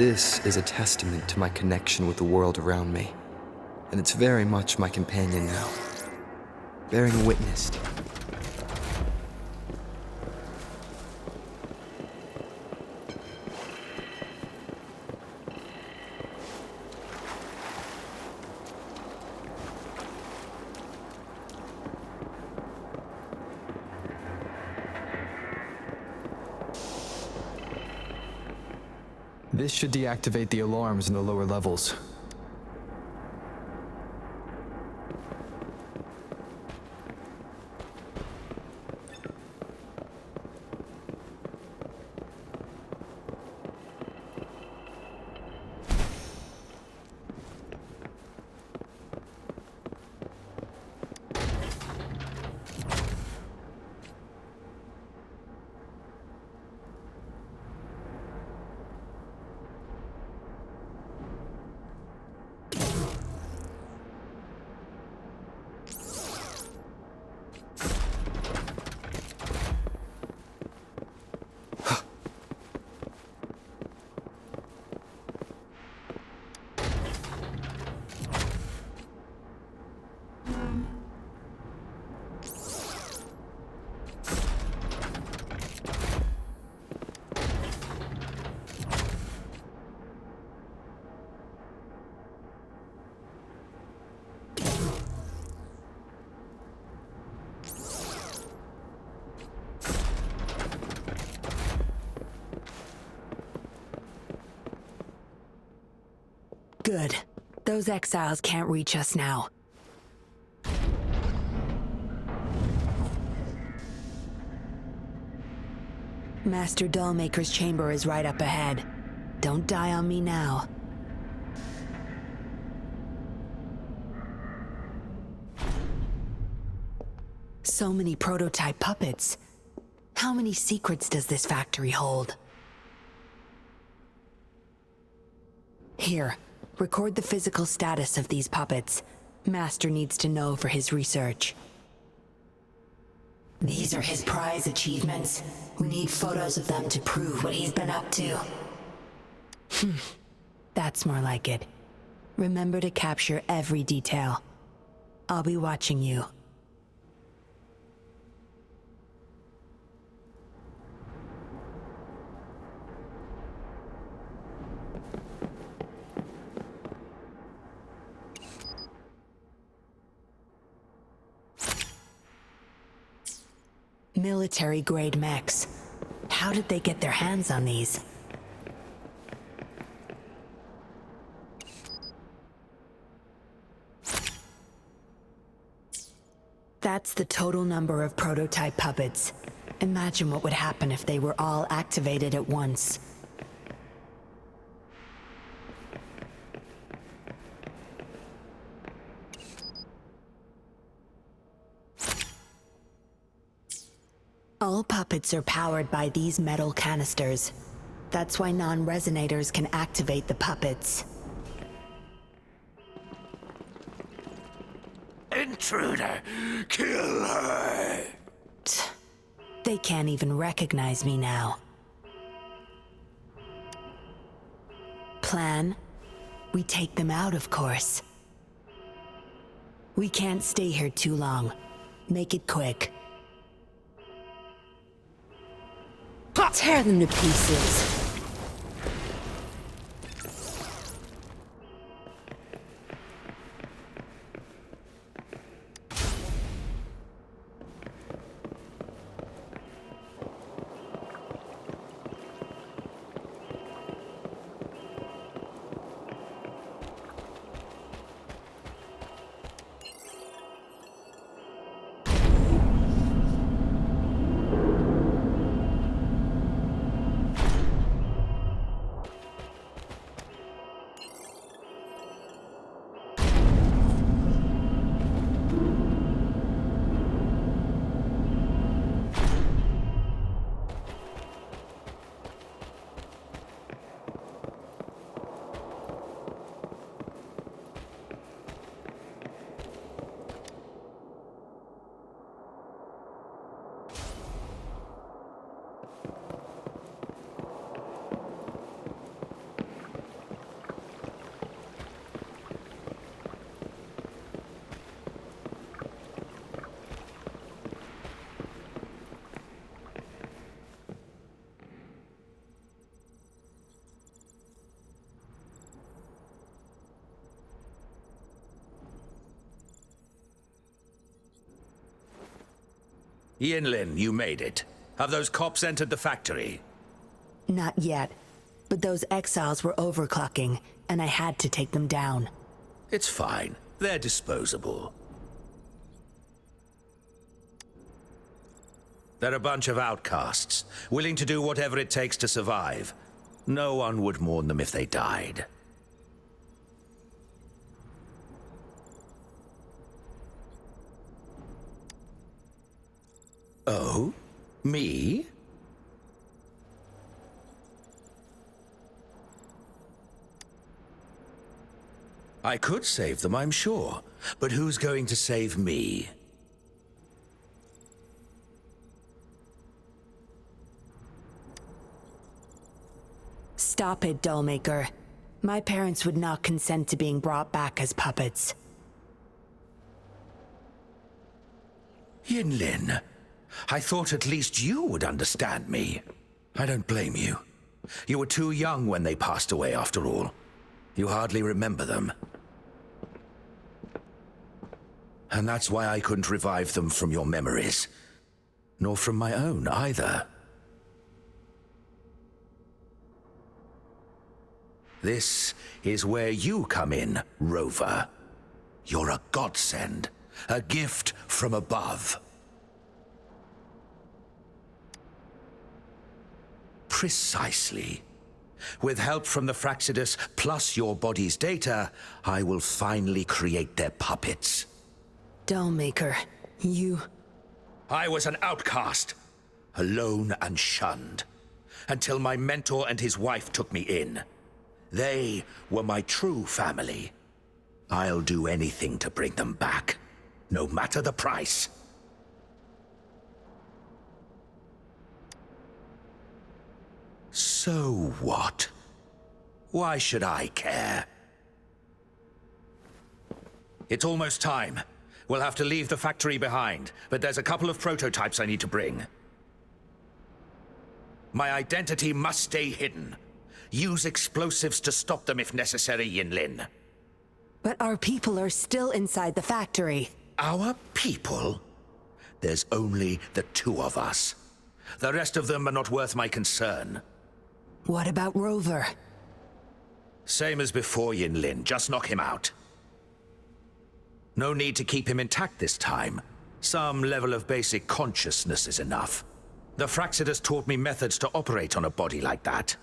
S2: This is a testament to my connection with the world around me. and it's very much my companion now, bearing witness. This should deactivate the alarms in the lower levels.
S4: Good. Those exiles can't reach us now. Master Dollmaker's chamber is right up ahead. Don't die on me now. So many prototype puppets. How many secrets does this factory hold? Here, record the physical status of these puppets. Master needs to know for his research.
S13: These are his prize achievements. We need photos of them to prove what he's been up to.
S4: That's more like it. Remember to capture every detail. I'll be watching you. Military-grade mechs. How did they get their hands on these? That's the total number of prototype puppets. Imagine what would happen if they were all activated at once. All puppets are powered by these metal canisters. That's why non-resonators can activate the puppets.
S8: Intruder! Kill her!
S4: They can't even recognize me now. Plan? We take them out, of course. We can't stay here too long. Make it quick. Tear them to pieces.
S8: Yinlin, you made it. Have those cops entered the factory?
S14: Not yet, but those exiles were overclocking, and I had to take them down.
S8: It's fine. They're disposable. They're a bunch of outcasts, willing to do whatever it takes to survive. No one would mourn them if they died. Oh? Me? I could save them, I'm sure. But who's going to save me?
S14: Stop it, Dollmaker. My parents would not consent to being brought back as puppets.
S8: Yinlin, I thought at least you would understand me. I don't blame you. You were too young when they passed away, after all. You hardly remember them. And that's why I couldn't revive them from your memories. Nor from my own, either. This is where you come in, Rover. You're a godsend. A gift from above. Precisely. With help from the Fraxidus plus your body's data, I will finally create their puppets.
S14: Dollmaker, you...
S8: I was an outcast, alone and shunned, until my mentor and his wife took me in. They were my true family. I'll do anything to bring them back, no matter the price. So what? Why should I care? It's almost time. We'll have to leave the factory behind, but there's a couple of prototypes I need to bring. My identity must stay hidden. Use explosives to stop them if necessary, Yinlin.
S14: But our people are still inside the factory.
S8: Our people? There's only the two of us. The rest of them are not worth my concern.
S14: What about Rover?
S8: Same as before, Yinlin. Just knock him out. No need to keep him intact this time. Some level of basic consciousness is enough. The Fraxidus taught me methods to operate on a body like that.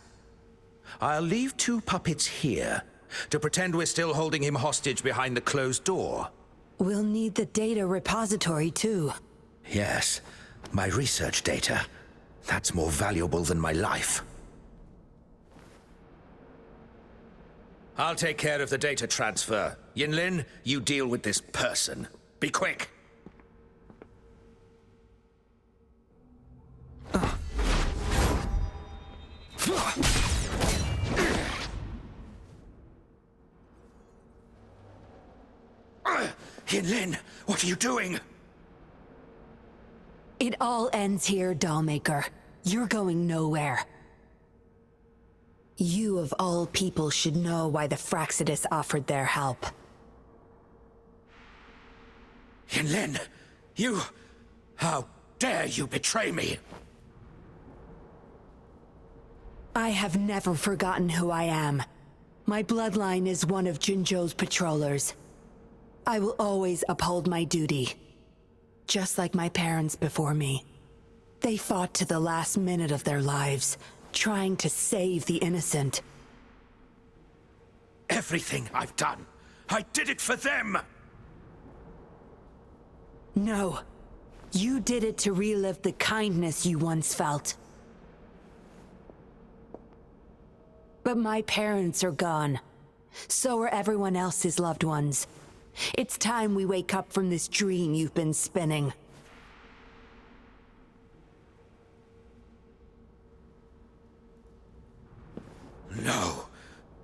S8: I'll leave two puppets here, to pretend we're still holding him hostage behind the closed door.
S14: We'll need the data repository, too.
S8: Yes, my research data. That's more valuable than my life. I'll take care of the data transfer. Yinlin, you deal with this person. Be quick! Yinlin, what are you doing?
S14: It all ends here, Dollmaker. You're going nowhere. You of all people should know why the Fraxidus offered their help.
S8: Yinlin, you... How dare you betray me?
S14: I have never forgotten who I am. My bloodline is one of Jinzhou's patrollers. I will always uphold my duty. Just like my parents before me. They fought to the last minute of their lives, trying to save the innocent.
S8: Everything I've done, I did it for them!
S14: No. You did it to relive the kindness you once felt. But my parents are gone. So are everyone else's loved ones. It's time we wake up from this dream you've been spinning.
S8: No,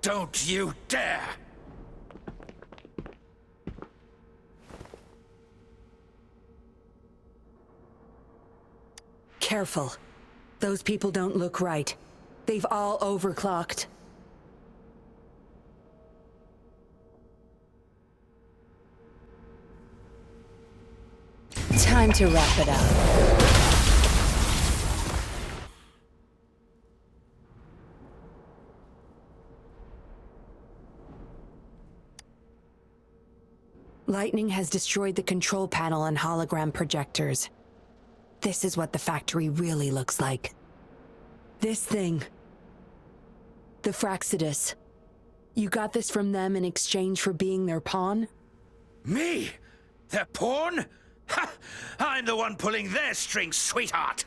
S8: don't you dare!
S14: Careful. Those people don't look right. They've all overclocked. Time to wrap it up. Lightning has destroyed the control panel and hologram projectors. This is what the factory really looks like. This thing. The Fraxidus. You got this from them in exchange for being their pawn?
S8: Me? Their pawn? Ha! I'm the one pulling their strings, sweetheart!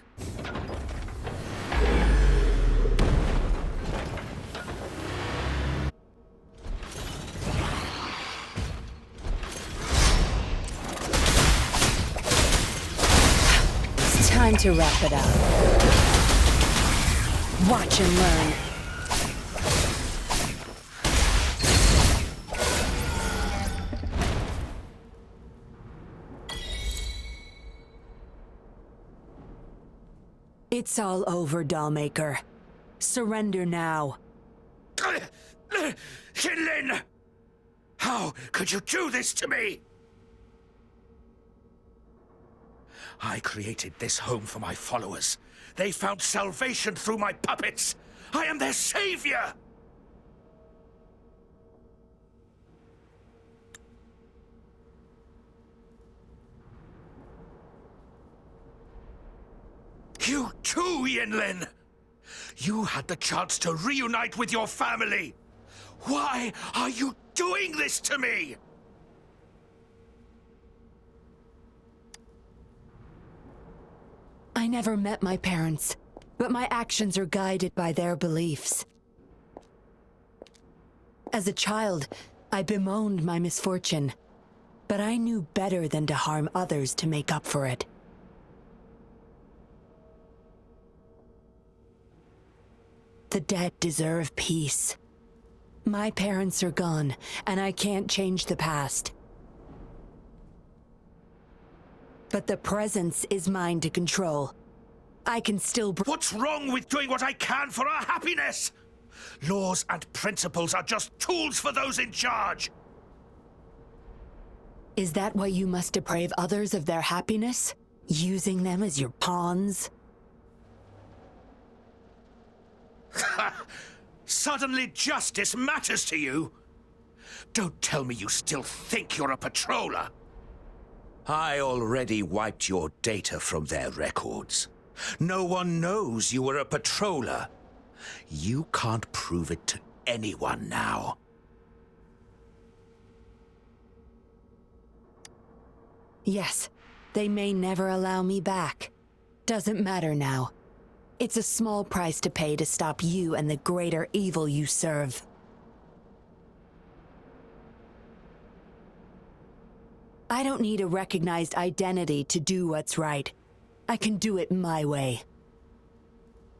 S14: It's time to wrap it up. Watch and learn. It's all over, Dollmaker. Surrender now.
S8: Yinlin! How could you do this to me? I created this home for my followers. They found salvation through my puppets. I am their savior! You too, Yinlin! You had the chance to reunite with your family. Why are you doing this to me?
S14: I never met my parents, but my actions are guided by their beliefs. As a child, I bemoaned my misfortune, but I knew better than to harm others to make up for it. The dead deserve peace. My parents are gone, and I can't change the past. But the presence is mine to control. I can still
S8: What's wrong with doing what I can for our happiness? Laws and principles are just tools for those in charge.
S14: Is that why you must deprave others of their happiness? Using them as your pawns?
S8: Suddenly justice matters to you? Don't tell me you still think you're a patroller. I already wiped your data from their records. No one knows you were a patroller. You can't prove it to anyone now.
S14: Yes, they may never allow me back. Doesn't matter now. It's a small price to pay to stop you and the greater evil you serve. I don't need a recognized identity to do what's right. I can do it my way.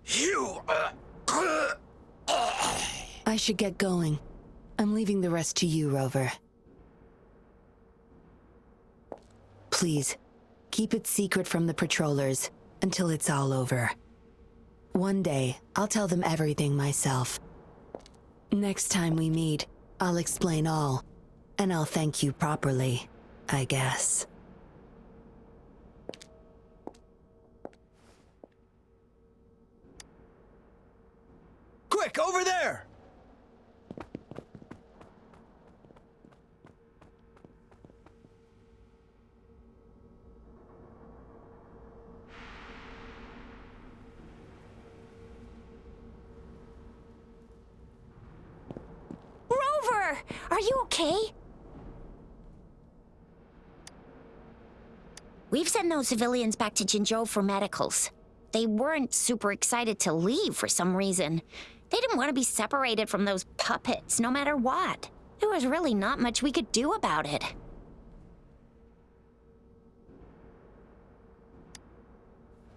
S8: You...
S14: I should get going. I'm leaving the rest to you, Rover. Please, keep it secret from the patrollers until it's all over. One day, I'll tell them everything myself. Next time we meet, I'll explain all, and I'll thank you properly, I guess.
S5: Quick, over there!
S1: Rover! Are you okay? We've sent those civilians back to Jinzhou for medicals. They weren't super excited to leave for some reason. They didn't want to be separated from those puppets, no matter what. There was really not much we could do about it.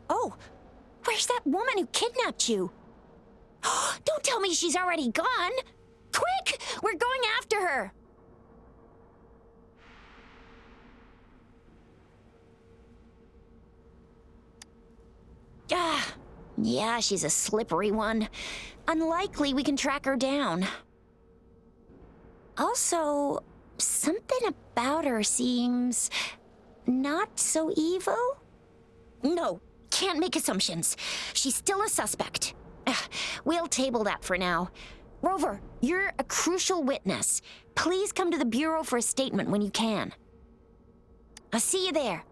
S1: Oh, where's that woman who kidnapped you? Don't tell me she's already gone! Quick! We're going after her! Yeah, she's a slippery one. Unlikely we can track her down. Also, something about her seems not so evil? No, can't make assumptions. She's still a suspect. We'll table that for now. Rover, you're a crucial witness. Please come to the Bureau for a statement when you can. I'll see you there.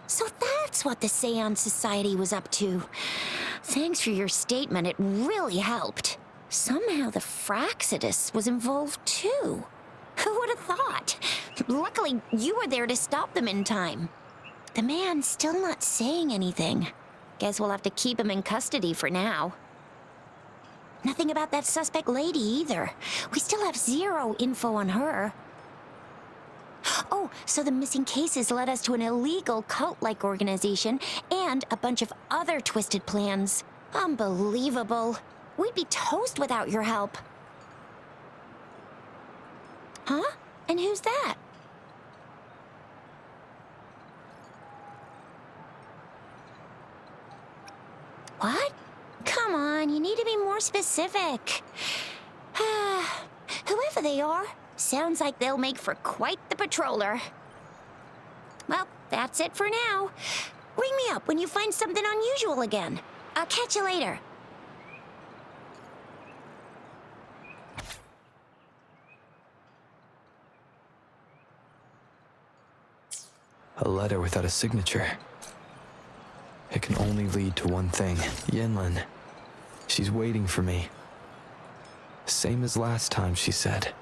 S1: So that's what the Seance Society was up to. Thanks for your statement, it really helped. Somehow the Fraccidus was involved too. Who would have thought? Luckily, you were there to stop them in time. The man's still not saying anything. Guess we'll have to keep him in custody for now. Nothing about that suspect lady either. We still have zero info on her. Oh, so the missing cases led us to an illegal cult-like organization and a bunch of other twisted plans. Unbelievable. We'd be toast without your help. Huh? And who's that? What? Come on, you need to be more specific. Whoever they are, sounds like they'll make for quite the patroller. Well, that's it for now. Ring me up when you find something unusual again. I'll catch you later.
S2: A letter without a signature. It can only lead to one thing. Yinlin. She's waiting for me. Same as last time, she said.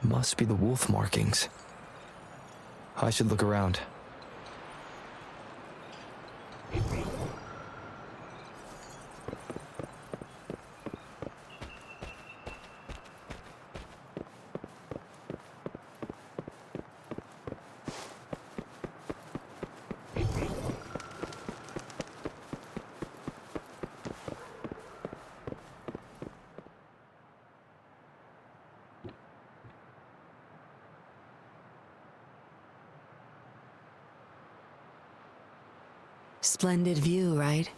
S2: Must be the wolf markings. I should look around.
S14: Splendid view, right?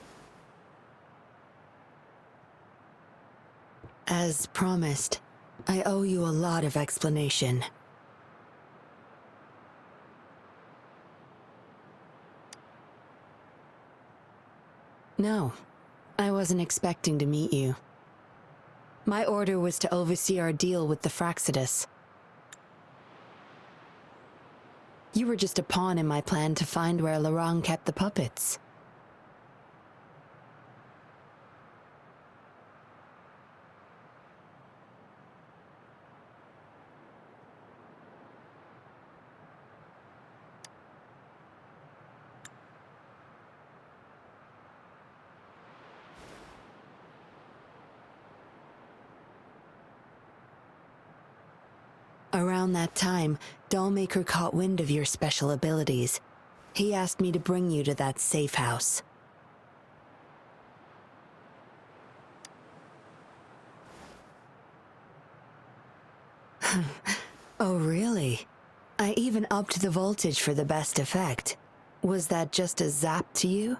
S14: As promised, I owe you a lot of explanation. No, I wasn't expecting to meet you. My order was to oversee our deal with the Fraccidus. You were just a pawn in my plan to find where Laurent kept the puppets. Around that time, Dollmaker caught wind of your special abilities. He asked me to bring you to that safe house. Oh, really? I even upped the voltage for the best effect. Was that just a zap to you?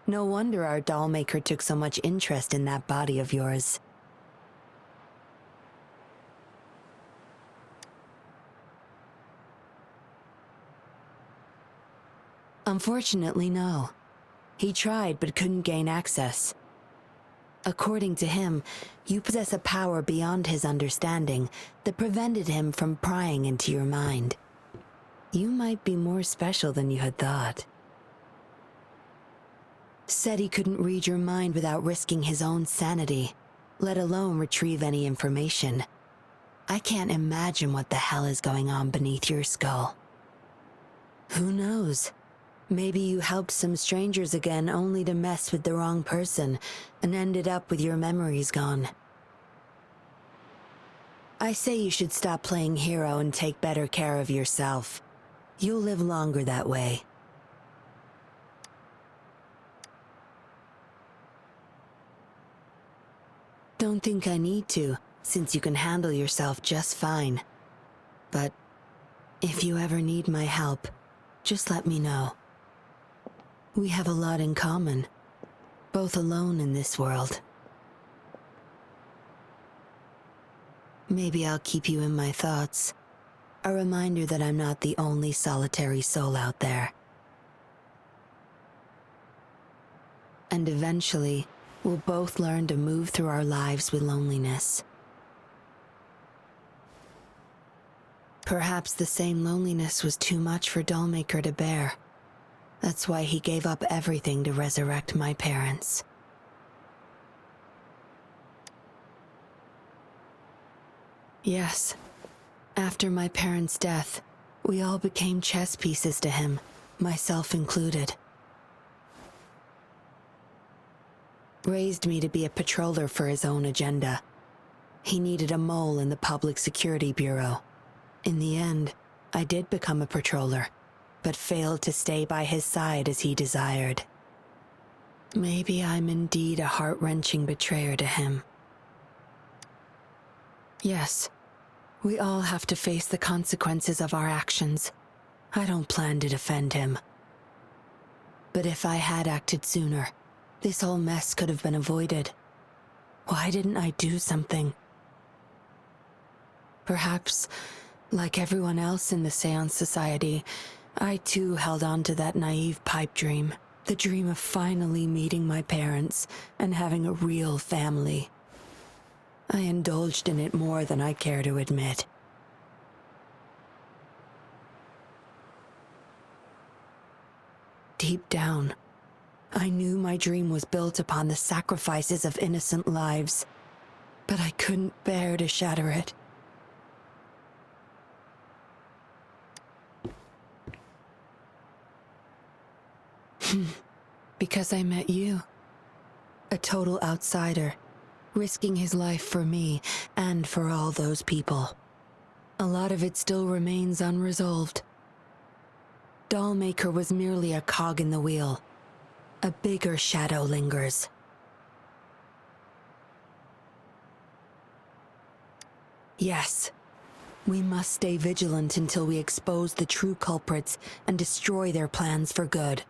S14: No wonder our Dollmaker took so much interest in that body of yours. Unfortunately, no. He tried but couldn't gain access. According to him, you possess a power beyond his understanding that prevented him from prying into your mind. You might be more special than you had thought. Said he couldn't read your mind without risking his own sanity, let alone retrieve any information. I can't imagine what the hell is going on beneath your skull. Who knows? Maybe you helped some strangers again only to mess with the wrong person and ended up with your memories gone. I say you should stop playing hero and take better care of yourself. You'll live longer that way. Don't think I need to, since you can handle yourself just fine. But if you ever need my help, just let me know. We have a lot in common, both alone in this world. Maybe I'll keep you in my thoughts, a reminder that I'm not the only solitary soul out there. And eventually, we'll both learn to move through our lives with loneliness. Perhaps the same loneliness was too much for Dollmaker to bear. That's why he gave up everything to resurrect my parents. Yes, after my parents' death, we all became chess pieces to him, myself included. Raised me to be a patroller for his own agenda. He needed a mole in the Public Security Bureau. In the end, I did become a patroller, but failed to stay by his side as he desired. Maybe I'm indeed a heart-wrenching betrayer to him. Yes, we all have to face the consequences of our actions. I don't plan to defend him. But if I had acted sooner, this whole mess could have been avoided. Why didn't I do something? Perhaps, like everyone else in the Seance Society, I too held on to that naive pipe dream. The dream of finally meeting my parents and having a real family. I indulged in it more than I care to admit. Deep down, I knew my dream was built upon the sacrifices of innocent lives, but I couldn't bear to shatter it. Because I met you. A total outsider, risking his life for me and for all those people. A lot of it still remains unresolved. Dollmaker was merely a cog in the wheel. A bigger shadow lingers. Yes, we must stay vigilant until we expose the true culprits and destroy their plans for good.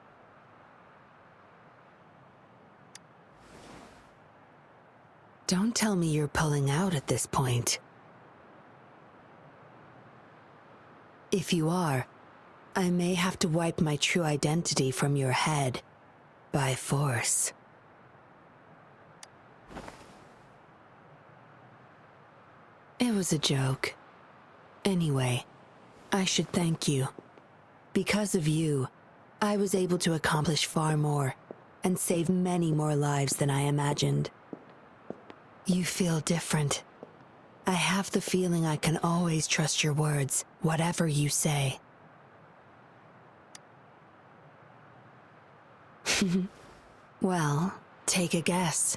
S14: Don't tell me you're pulling out at this point. If you are, I may have to wipe my true identity from your head by force. It was a joke. Anyway, I should thank you. Because of you, I was able to accomplish far more and save many more lives than I imagined. You feel different. I have the feeling I can always trust your words, whatever you say. Well, take a guess.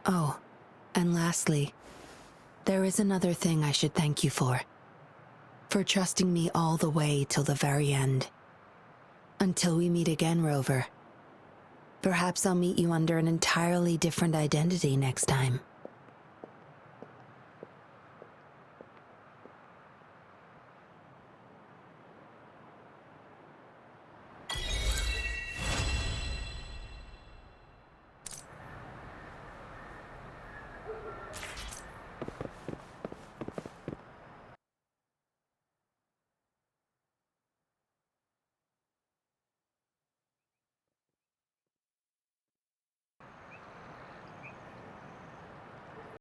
S14: Oh, and lastly, there is another thing I should thank you for. For trusting me all the way till the very end. Until we meet again, Rover. Perhaps I'll meet you under an entirely different identity next time.